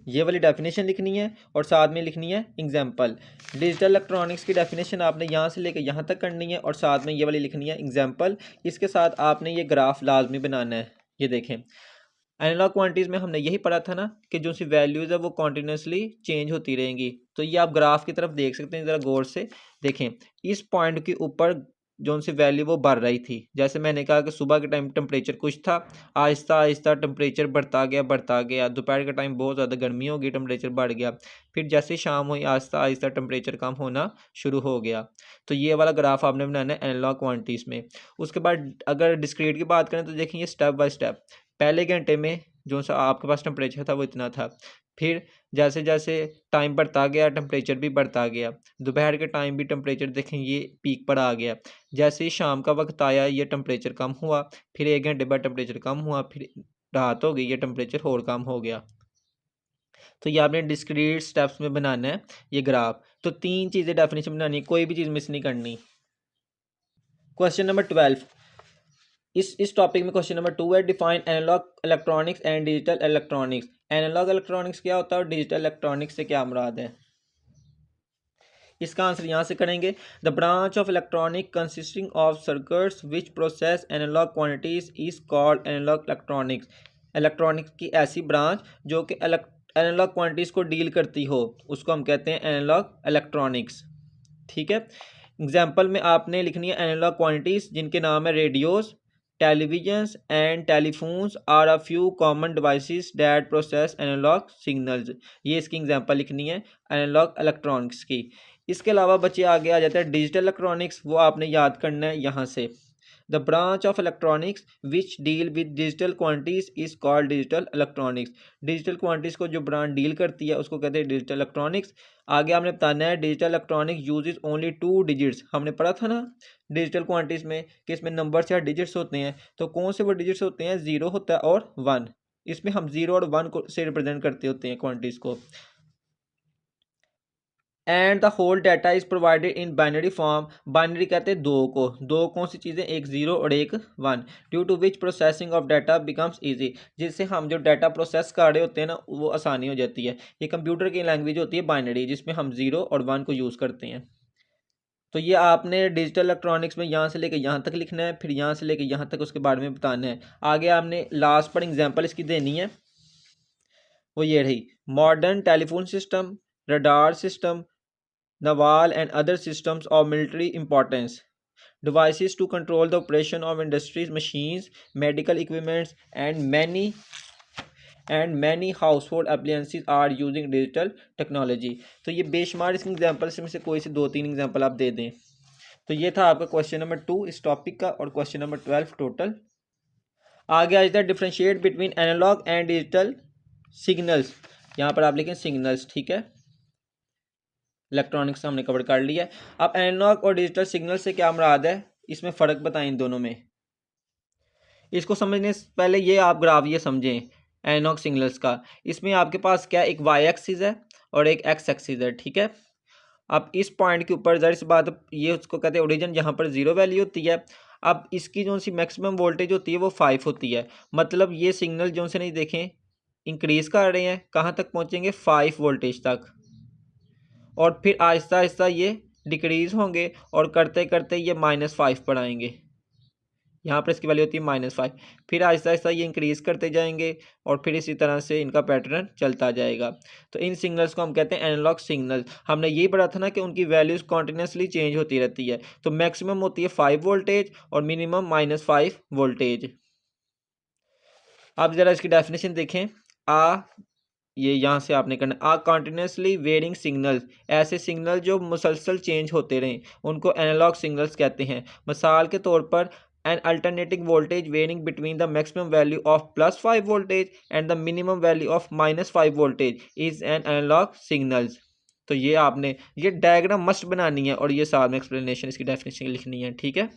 ये वाली डेफिनेशन लिखनी है और साथ में लिखनी है एग्जांपल। डिजिटल इलेक्ट्रॉनिक्स की डेफिनेशन आपने यहाँ से लेकर यहाँ तक करनी है और साथ में ये वाली लिखनी है एग्जांपल। इसके साथ आपने ये ग्राफ लाजमी बनाना है। ये देखें एनालॉग क्वांटिटीज़ में हमने यही पढ़ा था ना कि जो सी वैल्यूज़ है वो कॉन्टीन्यूसली चेंज होती रहेंगी। तो ये आप ग्राफ की तरफ देख सकते हैं, ज़रा गौर से देखें। इस पॉइंट के ऊपर जो सी वैल्यू वो बढ़ रही थी, जैसे मैंने कहा कि सुबह के टाइम टेम्परेचर कुछ था, आहिस्ता आहिस्ता टेम्परेचर बढ़ता गया। दोपहर के टाइम बहुत ज़्यादा गर्मी होगी, टेम्परेचर बढ़ गया। फिर जैसे शाम हुई आहिस्ता आहिस्ता टेम्परेचर कम होना शुरू हो गया। तो ये वाला ग्राफ आपने बनाना है एनालॉग क्वांटिटीज़ में। उसके बाद अगर डिस्क्रीट की बात करें तो देखिए स्टेप बाय स्टेप। पहले घंटे में जो सा आपके पास टेम्परेचर था वो इतना था, फिर जैसे जैसे टाइम बढ़ता गया टेम्परेचर भी बढ़ता गया। दोपहर के टाइम भी टेम्परेचर देखें ये पीक पर आ गया। जैसे ही शाम का वक्त आया ये टेम्परेचर कम हुआ, फिर 1 घंटे बाद टेम्परेचर कम हुआ, फिर रात हो गई, ये टेम्परेचर और कम हो गया। तो ये आपने डिस्क्रीट स्टेप्स में बनाना है ये ग्राफ। तो 3 चीज़ें डेफिनेशन बनानी है, कोई भी चीज़ मिस नहीं करनी। क्वेश्चन नंबर 12, इस टॉपिक में क्वेश्चन नंबर 2 है define analog electronics and digital electronics. Analog electronics क्या होता है और डिजिटल इलेक्ट्रॉनिक्स से क्या मुराद है? इसका आंसर यहाँ से करेंगे। The branch of electronic consisting of circuits which process analog quantities is called analog electronics. Electronics की ऐसी ब्रांच जो कि एनालॉग क्वांटिटीज़ को डील करती हो उसको हम कहते हैं एनालॉग इलेक्ट्रॉनिक्स। ठीक है। एग्जाम्पल में आपने लिखनी है एनालॉग क्वांटिटीज़ जिनके नाम है radios, televisions and telephones are a few common devices that process analog signals. ये इसकी एग्जांपल लिखनी है एनालॉग इलेक्ट्रॉनिक्स की। इसके अलावा बच्चे आगे आ जाते हैं डिजिटल इलेक्ट्रॉनिक्स, वो आपने याद करना है यहाँ से। The branch of electronics which deal with digital quantities is called digital electronics. Digital quantities को जो ब्रांच डील करती है उसको कहते हैं डिजिटल इलेक्ट्रॉनिक्स। आगे आपने बताना है digital electronics uses only 2 digits. हमने पढ़ा था ना डिजिटल क्वांटिटीज़ में कि इसमें नंबर्स या डिजिट्स होते हैं। तो कौन से वो डिजिट्स होते हैं? 0 होता है और 1। इसमें हम 0 और 1 को से रिप्रेजेंट करते होते हैं क्वांटिटीज़ को। And the whole data is provided in binary form. Binary कहते हैं दो को, दो कौन सी चीज़ें? एक 0 और एक 1। Due to which processing of data becomes easy. जिससे हम जो डाटा प्रोसेस कर रहे होते हैं ना वो आसानी हो जाती है। ये कंप्यूटर की लैंग्वेज होती है बाइनरी, जिसमें हम 0 और 1 को यूज़ करते हैं। तो ये आपने डिजिटल इलेक्ट्रॉनिक्स में यहाँ से लेकर यहाँ तक लिखना है, फिर यहाँ से लेकर यहाँ तक उसके बारे में बताना है। आगे आपने लास्ट पर एग्जाम्पल इसकी देनी है, वो ये रही modern telephone system, radar system, naval and other systems of military importance, devices to control the operation of industries, machines, medical equipments, and many household appliances are using digital technology। तो ये बेशुमार इसके एग्जाम्पल्स में से कोई से 2-3 example आप दे दें। तो ये था आपका क्वेश्चन नंबर 2 इस टॉपिक का और क्वेश्चन नंबर 12 टोटल। आगे आ जाता है differentiate between analog and digital signals. यहाँ पर आप लिखें सिग्नल्स, ठीक है। इलेक्ट्रॉनिक्स हमने कवर कर लिया है। अब एनालॉग और डिजिटल सिग्नल से क्या मुराद है, इसमें फ़र्क बताएं इन दोनों में। इसको समझने से पहले ये आप ग्राफ ये समझें एनालॉग सिग्नल्स का। इसमें आपके पास क्या एक वाई एक्सिस है और एक एक्स एक्सिस है, ठीक है। अब इस पॉइंट के ऊपर ज़ाहिर सी बात ये उसको कहते हैं ओरिजिन, जहाँ पर ज़ीरो वैल्यू होती है। अब इसकी जो सी मैक्सिमम वोल्टेज होती है वो 5 होती है, मतलब ये सिग्नल जो से नहीं देखें इंक्रीज़ कर रहे हैं, कहाँ तक पहुँचेंगे 5 वोल्टेज तक, और फिर आहिस्ता आहिस्ता ये डिक्रीज़ होंगे और करते करते ये -5 पर आएंगे। यहाँ पर इसकी वैल्यू होती है -5, फिर आहिस्ता आहिस्ता ये इंक्रीज़ करते जाएंगे और फिर इसी तरह से इनका पैटर्न चलता जाएगा। तो इन सिग्नल्स को हम कहते हैं एनालॉग सिग्नल। हमने ये पढ़ा था ना कि उनकी वैल्यूज़ कॉन्टिन्यूसली चेंज होती रहती है। तो मैक्सिमम होती है 5 वोल्टेज और मिनिमम -5 वोल्टेज। अब ज़रा इसकी डेफिनेशन देखें। ये यहाँ से आपने करना, कॉन्टिन्यूसली वेरिंग सिग्नल, ऐसे सिग्नल जो मुसलसल चेंज होते रहें उनको एनालॉग सिग्नल्स कहते हैं। मिसाल के तौर पर an alternating voltage varying between the maximum value of +5 voltage and the minimum value of -5 voltage is an analog signals. तो ये आपने ये डायग्राम मस्ट बनानी है और ये साथ में एक्सप्लेनेशन इसकी डेफिनेशन लिखनी है, ठीक है।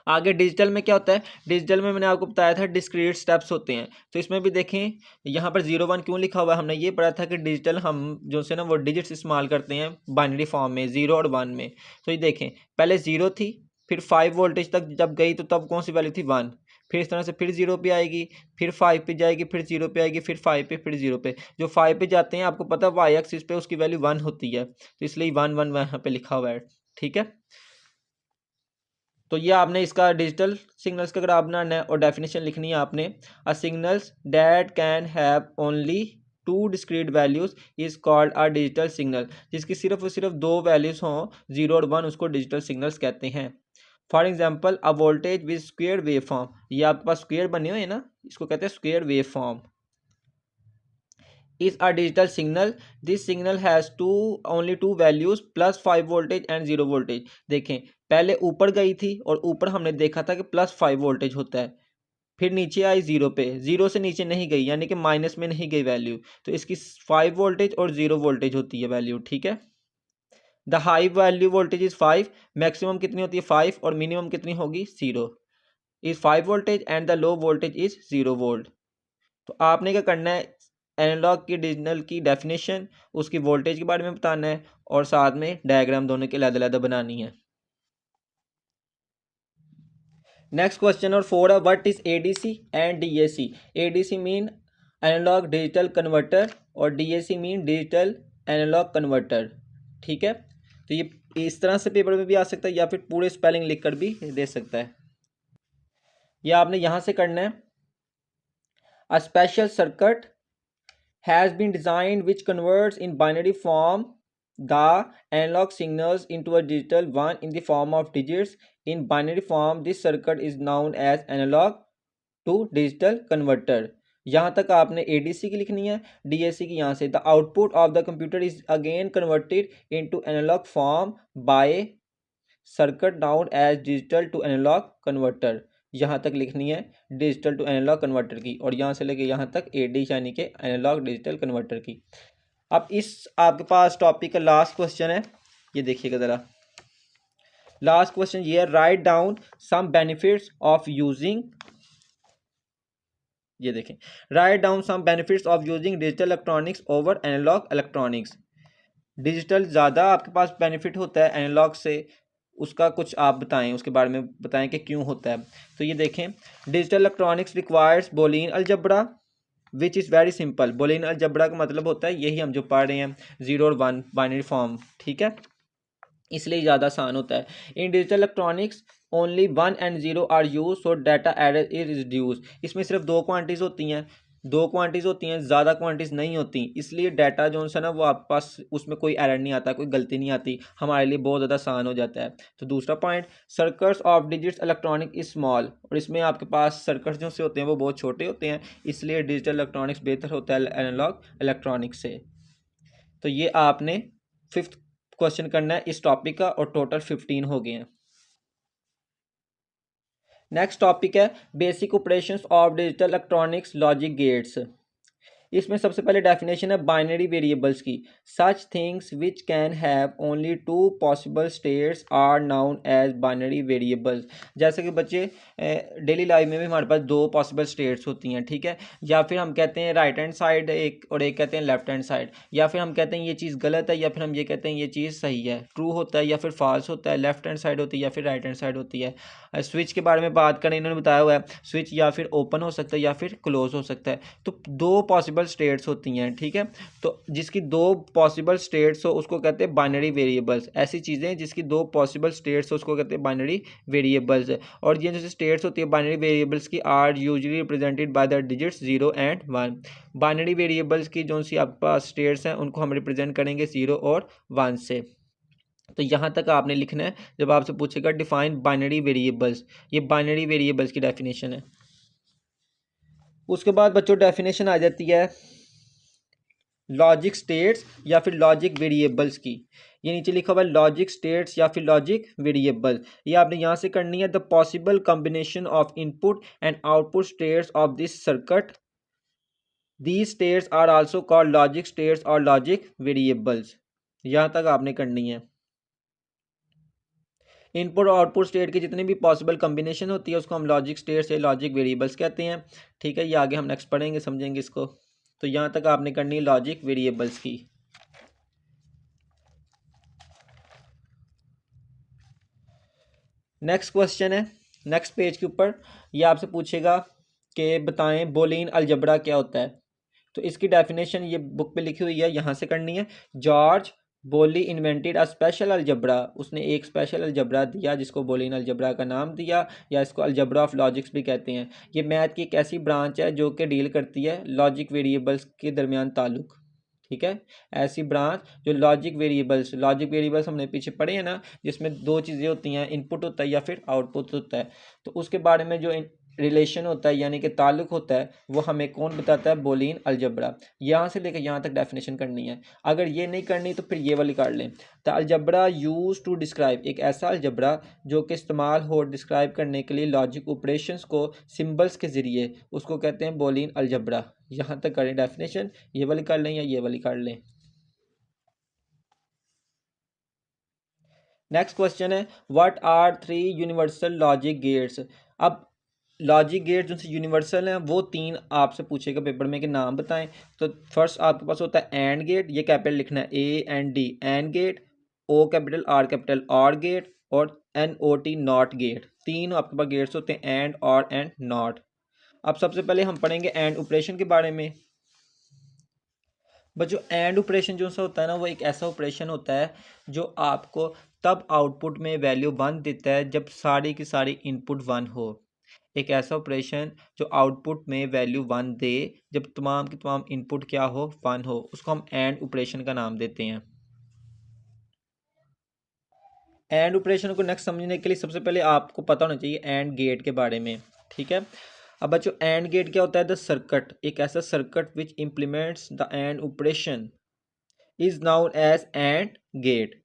आगे डिजिटल में क्या होता है, डिजिटल में मैंने आपको बताया था डिस्क्रीट स्टेप्स होते हैं। तो इसमें भी देखें यहाँ पर 0 1 क्यों लिखा हुआ है, हमने ये पढ़ा था कि डिजिटल हम जो से ना वो डिजिट्स इस्तेमाल करते हैं बाइनरी फॉर्म में 0 और 1 में। तो ये देखें पहले 0 थी, फिर 5 वोल्टेज तक जब गई तो तब कौन सी वैल्यू थी 1, फिर इस तरह से फिर 0 पे आएगी, फिर 5 पे जाएगी, फिर 0 पे आएगी, फिर 5 पे, फिर 0 पे। जो 5 पे जाते हैं आपको पता है वाई एक्सिस पे उसकी वैल्यू 1 होती है, तो इसलिए 1 1 वहाँ पे लिखा हुआ है, ठीक है। तो ये आपने इसका डिजिटल सिग्नल्स का ग्राफ बनाना है और डेफिनेशन लिखनी है आपने। A signals that can have only 2 discrete values is called a digital signal. जिसकी सिर्फ और सिर्फ 2 वैल्यूज हों 0 और 1, उसको डिजिटल सिग्नल्स कहते हैं। For example a voltage with square wave form, ये आपके पास स्क्वेयर बने हुए हैं ना, इसको कहते हैं square wave form, is a digital signal. This signal has only two values +5 voltage and 0 voltage। देखें पहले ऊपर गई थी और ऊपर हमने देखा था कि +5 वोल्टेज होता है, फिर नीचे आई 0 पे, 0 से नीचे नहीं गई यानी कि माइनस में नहीं गई वैल्यू, तो इसकी 5 वोल्टेज और 0 वोल्टेज होती है वैल्यू, ठीक है। The high value voltage is 5, maximum कितनी होती है 5 और मिनिमम कितनी होगी 0, is 5 voltage and the low voltage is 0 volt. तो आपने क्या करना है, एनालॉग की डिजिटल की डेफिनेशन, उसकी वोल्टेज के बारे में बताना है और साथ में डायग्राम दोनों के अलग-अलग बनानी है। नेक्स्ट क्वेश्चन और 4 है, what is ADC and DAC. ADC mean analogue digital converter और DAC mean digital analogue converter, ठीक है। तो ये इस तरह से पेपर में भी आ सकता है या फिर पूरे स्पेलिंग लिखकर भी दे सकता है। यह आपने यहाँ से करना है। A special circuit has been designed which converts in binary form the analog signals into a digital one in the form of digits in binary form. This circuit is known as analog to digital converter। यहाँ तक आपने ADC की लिखनी है, DAC की यहाँ से the output of the computer is again converted into analog form by circuit known as digital to analog converter. यहाँ तक लिखनी है डिजिटल टू एनालॉग कन्वर्टर की और यहाँ से लेके यहाँ तक एडी यानी कि एनालॉग डिजिटल कन्वर्टर की। अब इस आपके पास टॉपिक का लास्ट क्वेश्चन है, ये देखिएगा ज़रा। लास्ट क्वेश्चन ये है, write down some benefits of using, ये देखें, write down some benefits of using digital electronics over analog electronics. Digital ज़्यादा आपके पास बेनिफिट होता है एनालॉग से, उसका कुछ आप बताएं, उसके बारे में बताएं कि क्यों होता है। तो ये देखें, digital electronics requires Boolean algebra which is very simple. Boolean algebra का मतलब होता है यही हम जो पढ़ रहे हैं 0 और 1 बाइनरी फॉर्म, ठीक है, इसलिए ज़्यादा आसान होता है। In digital electronics only 1 and 0 are use so data error is reduce. इसमें सिर्फ 2 क्वांटिटीज़ होती हैं, 2 क्वांटिटीज़ होती हैं, ज़्यादा क्वांटिटीज़ नहीं होती, इसलिए डाटा जो है ना वो आपके पास उसमें कोई एरर नहीं आता, कोई गलती नहीं आती, हमारे लिए बहुत ज़्यादा आसान हो जाता है। तो दूसरा point, circles of digits electronic is small, और इसमें आपके पास सर्कल्स जो से होते हैं वो बहुत छोटे होते हैं, इसलिए डिजिटल इलेक्ट्रॉनिक्स बेहतर होता है एनालॉग इलेक्ट्रॉनिक्स से। तो ये आपने 5th क्वेश्चन करना है इस टॉपिक का और टोटल 15 हो गए हैं। नेक्स्ट टॉपिक है basic operations of digital electronics logic gates. इसमें सबसे पहले डेफिनेशन है बाइनरी वेरिएबल्स की। Such things which can have only two possible states are known as binary variables. जैसे कि बच्चे डेली लाइफ में भी हमारे पास दो पॉसिबल स्टेट्स होती हैं, ठीक है, या फिर हम कहते हैं राइट हैंड साइड एक और एक कहते हैं लेफ्ट हैंड साइड, या फिर हम कहते हैं ये चीज़ गलत है या फिर हम ये कहते हैं ये चीज़ सही है, ट्रू होता है या फिर फॉल्स होता है, लेफ्ट हैंड साइड होती है या फिर राइट हैंड साइड होती है। स्विच के बारे में बात करें, इन्होंने बताया हुआ है स्विच या फिर ओपन हो सकता है या फिर क्लोज हो सकता है। तो दो पॉसिबल स्टेट्स होती हैं, ठीक है, तो जिसकी दो पॉसिबल स्टेट्स हो उसको कहते हैं बाइनरी वेरिएबल्स। ऐसी चीज़ें जिसकी दो पॉसिबल स्टेट्स हो उसको कहते हैं बाइनरी वेरिएबल्स। और ये जो स्टेट्स होती है बाइनरी वेरिएबल्स की are usually represented by the digits 0 and 1। Binary variables की जो सी आपके पास स्टेट्स हैं उनको हम रिप्रेजेंट करेंगे 0 और 1 से। तो यहाँ तक आपने लिखना है। जब आपसे पूछेगा डिफाइन बाइनरी वेरिएबल्स, ये बाइनरी वेरिएबल्स की डेफिनेशन है। उसके बाद बच्चों डेफिनेशन आ जाती है लॉजिक स्टेट्स या फिर लॉजिक वेरिएबल्स की। ये नीचे लिखा हुआ है लॉजिक स्टेट्स या फिर लॉजिक वेरिएबल। ये आपने यहाँ से करनी है the possible combination of input and output states of this circuit, these states are also called logic states और लॉजिक वेरिएबल्स। यहाँ तक आपने करनी है। इनपुट और आउटपुट स्टेट की जितनी भी पॉसिबल कॉम्बिनेशन होती है उसको हम लॉजिक स्टेट्स या लॉजिक वेरिएबल्स कहते हैं, ठीक है। ये आगे हम नेक्स्ट पढ़ेंगे, समझेंगे इसको। तो यहाँ तक आपने करनी है लॉजिक वेरिएबल्स की। नेक्स्ट क्वेश्चन है नेक्स्ट पेज के ऊपर, ये आपसे पूछेगा कि बताएं बोलियन अलजबरा क्या होता है। तो इसकी डेफिनेशन ये बुक पे लिखी हुई है, यहाँ से करनी है। जॉर्ज बोली इन्वेंटेड अ स्पेशल अलजबरा, उसने एक स्पेशल अलजबरा दिया जिसको बोलियन अलजबरा का नाम दिया, या इसको अलजबरा ऑफ लॉजिक्स भी कहते हैं। ये मैथ की एक ऐसी ब्रांच है जो कि डील करती है लॉजिक वेरिएबल्स के दरमियान ताल्लुक, ठीक है। ऐसी ब्रांच जो लॉजिक वेरिएबल्स हमने पीछे पढ़े हैं ना, जिसमें दो चीज़ें होती हैं, इनपुट होता है या फिर आउटपुट होता है। तो उसके बारे में जो रिलेशन होता है यानी कि ताल्लुक होता है वो हमें कौन बताता है, बोलियन अलजबरा। यहाँ से लेकर यहाँ तक डेफिनेशन करनी है। अगर ये नहीं करनी तो फिर ये वाली कर लें। The algebra use to describe, एक ऐसा अलजबरा जो कि इस्तेमाल हो डिस्क्राइब करने के लिए लॉजिक ऑपरेशंस को सिंबल्स के ज़रिए, उसको कहते हैं बोलियन अलजबरा। यहाँ तक करें डेफिनेशन, ये वाली कर लें या ये वाली कर लें। नेक्स्ट क्वेश्चन है what are 3 universal logic gates. अब लॉजिक गेट जो यूनिवर्सल हैं वो 3 आपसे पूछेगा पेपर में कि नाम बताएं। तो फर्स्ट आपके पास होता है एंड गेट, ये कैपिटल लिखना है A and D, and gate. O capital R gate. और N O T not gate. 3 आपके पास गेट्स होते हैं, एंड और एंड नॉट। अब सबसे पहले हम पढ़ेंगे एंड ऑपरेशन के बारे में। बट जो एंड ऑपरेशन जो सा होता है ना, वो एक ऐसा ऑपरेशन होता है जो आपको तब आउटपुट में वैल्यू 1 देता है जब सारी की सारी इनपुट 1 हो। एक ऐसा ऑपरेशन जो आउटपुट में वैल्यू 1 दे जब तमाम की तमाम इनपुट क्या हो, 1 हो, उसको हम एंड ऑपरेशन का नाम देते हैं। एंड ऑपरेशन को नेक्स्ट समझने के लिए सबसे पहले आपको पता होना चाहिए एंड गेट के बारे में, ठीक है। अब बच्चों एंड गेट क्या होता है, द सर्किट, एक ऐसा circuit which implements the AND operation is known as AND gate.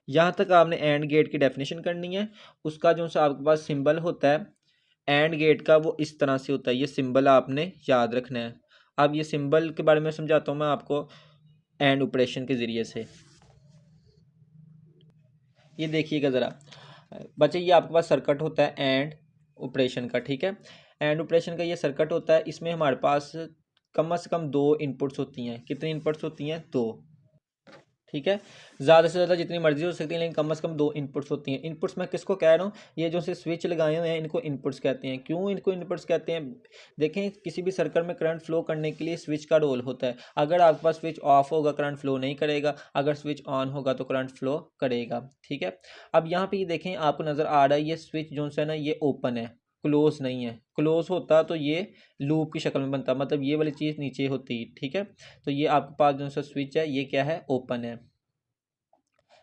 यहाँ तक आपने एंड गेट की डेफिनेशन करनी है। उसका जो सा आपके पास सिंबल होता है एंड गेट का, वो इस तरह से होता है। ये सिंबल आपने याद रखना है। अब ये सिंबल के बारे में समझाता हूँ मैं आपको एंड ऑपरेशन के ज़रिए से। ये देखिएगा ज़रा बच्चे, ये आपके पास सर्किट होता है एंड ऑपरेशन का, ठीक है। एंड ऑपरेशन का ये सर्किट होता है, इसमें हमारे पास कम से कम 2 इनपुट्स होती हैं। कितनी इनपुट्स होती हैं, 2, ठीक है। ज़्यादा से ज़्यादा जितनी मर्जी हो सकती है लेकिन कम से कम 2 इनपुट्स होती हैं। इनपुट्स मैं किसको कह रहा हूँ, ये जो से स्विच लगाए हुए हैं इनको इनपुट्स कहते हैं। क्यों इनको इनपुट्स कहते हैं, देखें किसी भी सर्किट में करंट फ्लो करने के लिए स्विच का रोल होता है। अगर आपके पास स्विच ऑफ होगा करंट फ्लो नहीं करेगा, अगर स्विच ऑन होगा तो करंट फ्लो करेगा, ठीक है। अब यहाँ पर ये देखें आपको नज़र आ रहा है ये स्विच जो है ना ये ओपन है, क्लोज नहीं है। क्लोज होता तो ये लूप की शक्ल में बनता, मतलब ये वाली चीज़ नीचे होती, ठीक है। तो ये आपके पास जो सा स्विच है ये क्या है, ओपन है।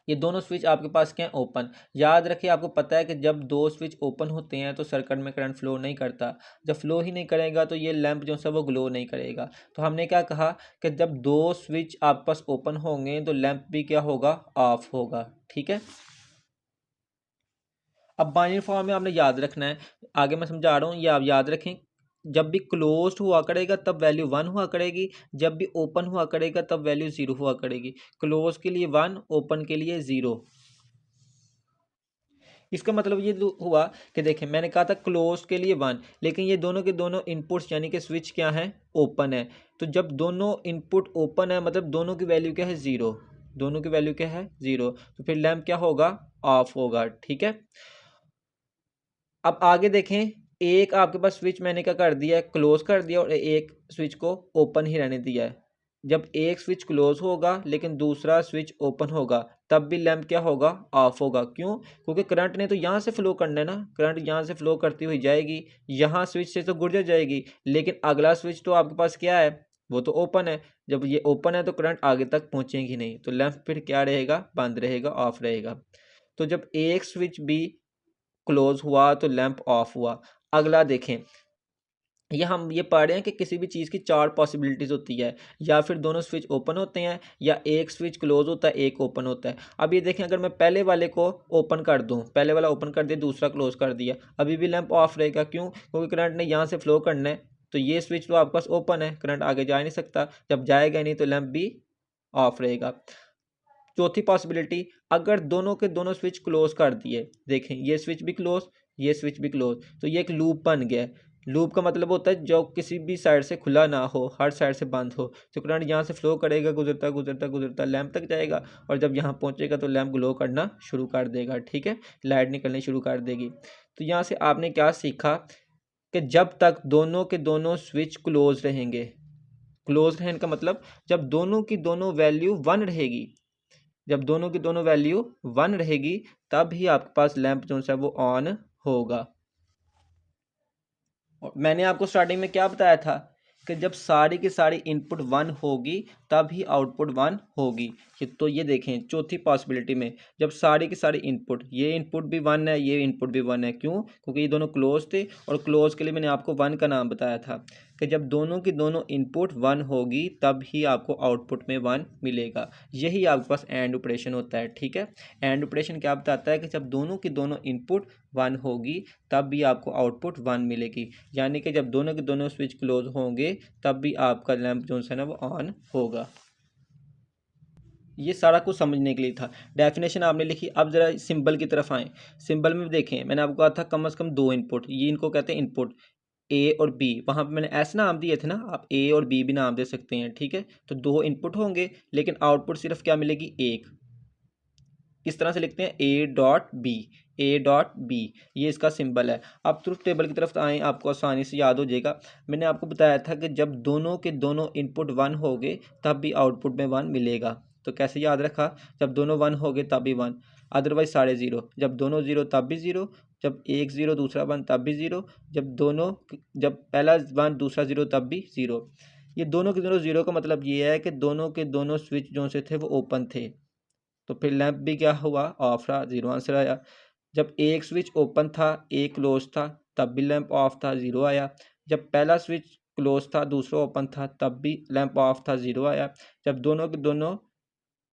ये दोनों स्विच आपके पास क्या है, ओपन। याद रखिए आपको पता है कि जब 2 स्विच ओपन होते हैं तो सर्किट में करंट फ्लो नहीं करता। जब फ्लो ही नहीं करेगा तो ये लैंप जो है वो ग्लो नहीं करेगा। तो हमने क्या कहा कि जब 2 स्विच आपके पास ओपन होंगे तो लैंप भी क्या होगा, ऑफ होगा, ठीक है। अब बाइनरी फॉर्म में आपने याद रखना है, आगे मैं समझा रहा हूँ ये आप याद रखें। जब भी क्लोज्ड हुआ करेगा तब वैल्यू 1 हुआ करेगी, जब भी ओपन हुआ करेगा तब वैल्यू 0 हुआ करेगी। क्लोज के लिए 1, ओपन के लिए 0। इसका मतलब ये हुआ कि देखें, मैंने कहा था क्लोज के लिए 1, लेकिन ये दोनों के दोनों इनपुट्स यानी कि स्विच क्या है, ओपन है। तो जब दोनों इनपुट ओपन है मतलब दोनों की वैल्यू क्या है, 0। दोनों की वैल्यू क्या है, 0। तो फिर लैंप क्या होगा, ऑफ होगा। ठीक है, अब आगे देखें, एक आपके पास स्विच मैंने क्या कर दिया है, क्लोज कर दिया, और एक स्विच को ओपन ही रहने दिया है। जब एक स्विच क्लोज होगा लेकिन दूसरा स्विच ओपन होगा तब भी लैंप क्या होगा, ऑफ होगा। क्यों, क्योंकि करंट ने तो यहाँ से फ्लो करना है ना, करंट यहाँ से फ्लो करती हुई जाएगी, यहाँ स्विच से तो गुजर जाएगी, लेकिन अगला स्विच तो आपके पास क्या है, वो तो ओपन है। जब ये ओपन है तो करंट आगे तक पहुँचेगी नहीं, तो लैंप फिर क्या रहेगा, बंद रहेगा, ऑफ रहेगा। तो जब एक स्विच भी क्लोज हुआ तो लैंप ऑफ हुआ। अगला देखें, ये हम ये पढ़ रहे हैं कि किसी भी चीज़ की 4 पॉसिबिलिटीज़ होती है, या फिर दोनों स्विच ओपन होते हैं, या एक स्विच क्लोज होता है, एक ओपन होता है। अब ये देखें, अगर मैं पहले वाले को ओपन कर दूं, पहले वाला ओपन कर दिया, दूसरा क्लोज कर दिया, अभी भी लैंप ऑफ रहेगा। क्यों, क्योंकि करंट ने यहाँ से फ्लो करना है, तो ये स्विच तो आपके पास ओपन है, करंट आगे जा नहीं सकता, जब जाएगा नहीं तो लैंप भी ऑफ रहेगा। चौथी पॉसिबिलिटी, अगर दोनों के दोनों स्विच क्लोज कर दिए, देखें ये स्विच भी क्लोज, ये स्विच भी क्लोज, तो ये एक लूप बन गया। लूप का मतलब होता है जो किसी भी साइड से खुला ना हो, हर साइड से बंद हो। तो करंट यहाँ से फ्लो करेगा, गुजरता गुजरता गुजरता लैंप तक जाएगा, और जब यहाँ पहुँचेगा तो लैंप ग्लो करना शुरू कर देगा। ठीक है, लाइट निकलनी शुरू कर देगी। तो यहाँ से आपने क्या सीखा कि जब तक दोनों के दोनों स्विच क्लोज रहेंगे, क्लोज रहने का मतलब जब दोनों की दोनों वैल्यू 1 रहेगी, जब दोनों की दोनों वैल्यू 1 रहेगी तब ही आपके पास लैंप जो है वो ऑन होगा। और मैंने आपको स्टार्टिंग में क्या बताया था कि जब सारी की सारी इनपुट 1 होगी तब ही आउटपुट 1 होगी। तो ये देखें चौथी पॉसिबिलिटी में, जब सारी की सारी इनपुट, ये इनपुट भी 1 है, ये इनपुट भी 1 है। क्यों, क्योंकि ये दोनों क्लोज थे, और क्लोज के लिए मैंने आपको 1 का नाम बताया था कि जब दोनों की दोनों इनपुट 1 होगी तब ही आपको आउटपुट में 1 मिलेगा। यही आपके पास एंड ऑपरेशन होता है। ठीक है, एंड ऑपरेशन क्या बताता है कि जब दोनों की दोनों इनपुट 1 होगी तब भी आपको आउटपुट 1 मिलेगी, यानी कि जब दोनों के दोनों स्विच क्लोज होंगे तब भी आपका लैंप जो है ना वो ऑन होगा। ये सारा कुछ समझने के लिए था, डेफिनेशन आपने लिखी। अब ज़रा सिंबल की तरफ आएँ। सिंबल में देखें, मैंने आपको कहा था कम से कम 2 इनपुट, ये इनको कहते हैं इनपुट, ए और बी। वहाँ पे मैंने एस नाम दिए थे ना, आप ए और बी भी नाम दे सकते हैं। ठीक है, तो 2 इनपुट होंगे लेकिन आउटपुट सिर्फ क्या मिलेगी, एक। किस तरह से लिखते हैं, A dot B, A dot B, ये इसका सिंबल है। अब ट्रुथ टेबल की तरफ आएँ, आपको आसानी से याद हो जाएगा। मैंने आपको बताया था कि जब दोनों के दोनों इनपुट 1 हो गए तब भी आउटपुट में 1 मिलेगा। तो कैसे याद रखा, जब दोनों 1 हो गए तब भी 1, अदरवाइज सारे 0। जब दोनों 0 तब भी 0, जब एक 0 दूसरा 1 तब भी 0, जब पहला 1 दूसरा 0 तब भी 0। ये दोनों के दोनों 0 का मतलब ये है कि दोनों के दोनों स्विच जो से थे वो ओपन थे, तो फिर लैंप भी क्या हुआ, ऑफ रहा, 0 आंसर आया। जब एक स्विच ओपन था, एक क्लोज था, तब भी लैंप ऑफ था, 0 आया। जब पहला स्विच क्लोज था, दूसरा ओपन था, तब भी लैंप ऑफ था, 0 आया। जब दोनों के दोनों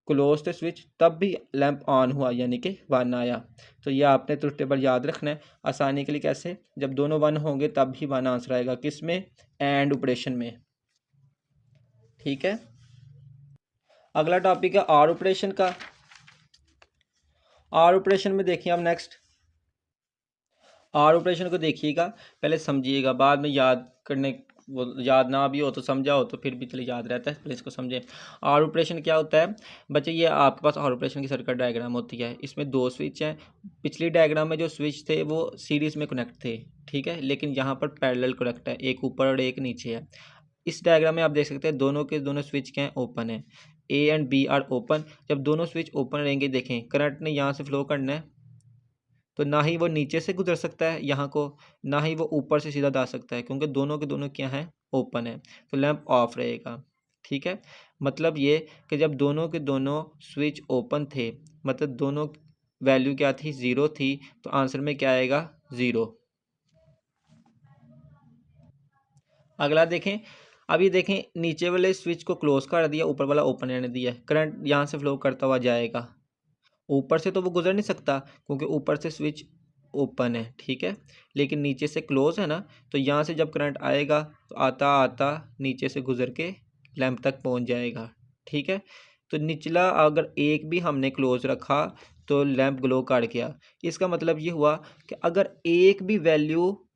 क्लोज थे स्विच तब भी लैंप ऑन हुआ, यानी कि 1 आया। तो ये आपने ट्रुथ टेबल याद रखना है आसानी के लिए। कैसे, जब दोनों 1 होंगे तब ही 1 आंसर आएगा, किस में, एंड ऑपरेशन में। ठीक है, अगला टॉपिक है आर ऑपरेशन का। आर ऑपरेशन में देखिए आप नेक्स्ट, आर ऑपरेशन को देखिएगा, पहले समझिएगा, बाद में याद करने, वो याद ना भी हो तो समझा हो तो फिर भी चलिए याद रहता है, पहले इसको समझें। आर ऑपरेशन क्या होता है बच्चे, ये आपके पास आर ऑपरेशन की सर्किट डायग्राम होती है, इसमें 2 स्विच हैं। पिछली डायग्राम में जो स्विच थे वो सीरीज़ में कनेक्ट थे, ठीक है, लेकिन यहाँ पर पैरेलल कनेक्ट है, एक ऊपर और एक नीचे है। इस डायग्राम में आप देख सकते हैं दोनों के दोनों स्विच क्या हैं, ओपन है, A and B are open. जब दोनों स्विच ओपन रहेंगे, देखें करंट ने यहाँ से फ्लो करना है, तो ना ही वो नीचे से गुजर सकता है यहाँ को, ना ही वो ऊपर से सीधा जा सकता है, क्योंकि दोनों के दोनों क्या हैं, ओपन है, तो लैंप ऑफ रहेगा। ठीक है, मतलब ये कि जब दोनों के दोनों स्विच ओपन थे, मतलब दोनों वैल्यू क्या थी, 0 थी, तो आंसर में क्या आएगा, 0। अगला देखें, अब ये देखें नीचे वाले स्विच को क्लोज कर दिया, ऊपर वाला ओपन रहने दिया, करंट यहाँ से फ्लो करता हुआ जाएगा, ऊपर से तो वो गुजर नहीं सकता क्योंकि ऊपर से स्विच ओपन है, ठीक है, लेकिन नीचे से क्लोज है ना, तो यहाँ से जब करंट आएगा तो आता आता नीचे से गुजर के लैंप तक पहुँच जाएगा, ठीक है। तो निचला अगर एक भी हमने क्लोज रखा तो लैंप ग्लो कर गया। इसका मतलब ये हुआ कि अगर एक भी वैल्यू,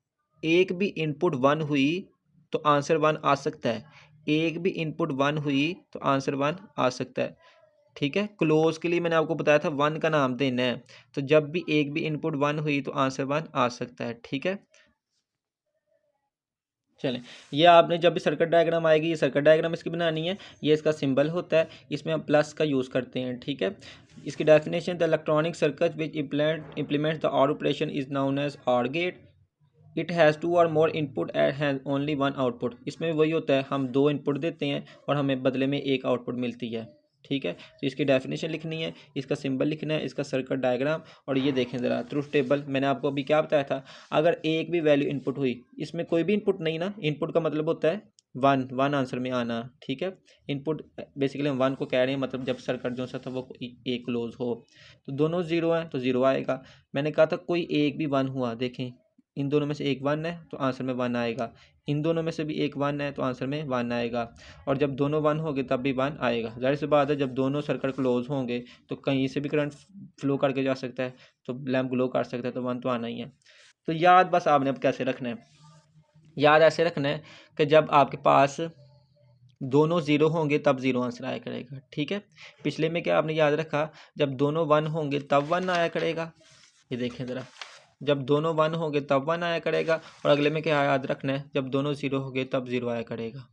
एक भी इनपुट 1 हुई तो आंसर 1 आ सकता है, एक भी इनपुट 1 हुई तो आंसर 1 आ सकता है, ठीक है। क्लोज के लिए मैंने आपको बताया था 1 का नाम देना है, तो जब भी एक भी इनपुट 1 हुई तो आंसर 1 आ सकता है, ठीक है। चलें, ये आपने जब भी सर्किट डायग्राम आएगी, ये सर्किट डायग्राम इसकी बनानी है, ये इसका सिंबल होता है, इसमें हम प्लस का यूज़ करते हैं, ठीक है। इसकी definition, the electronic circuit which implements the OR operation is known as OR gate, it has 2 or more input and has only 1 output. इसमें वही होता है, हम 2 इनपुट देते हैं और हमें बदले में 1 आउटपुट मिलती है, ठीक है। तो इसकी डेफिनेशन लिखनी है, इसका सिंबल लिखना है, इसका सर्किट डायग्राम, और ये देखें ज़रा ट्रुथ टेबल। मैंने आपको अभी क्या बताया था, अगर एक भी वैल्यू इनपुट हुई, इसमें कोई भी इनपुट नहीं ना, इनपुट का मतलब होता है 1 आंसर में आना, ठीक है। इनपुट बेसिकली हम 1 को कह रहे हैं, मतलब जब सर्किट जो सा था वो एक क्लोज हो, तो दोनों ज़ीरो हैं तो ज़ीरो आएगा। मैंने कहा था कोई एक भी 1 हुआ, देखें इन दोनों में से एक 1 है तो आंसर में 1 आएगा, इन दोनों में से भी एक 1 है तो आंसर में 1 आएगा, और जब दोनों 1 होंगे तब भी 1 आएगा। जाहिर सी बात है, जब दोनों सर्किट क्लोज होंगे तो कहीं से भी करंट फ्लो करके जा सकता है, तो लैंप ग्लो कर सकता है, तो 1 तो आना ही है। तो याद बस आपने अब कैसे रखना है, याद ऐसे रखना है कि जब आपके पास दोनों ज़ीरो होंगे तब ज़ीरो आंसर आया करेगा, ठीक है। पिछले में क्या आपने याद रखा, जब दोनों 1 होंगे तब 1 आया करेगा, ये देखें ज़रा, जब दोनों 1 होंगे तब 1 आया करेगा, और अगले में क्या याद रखना है, जब दोनों 0 होंगे तब 0 आया करेगा।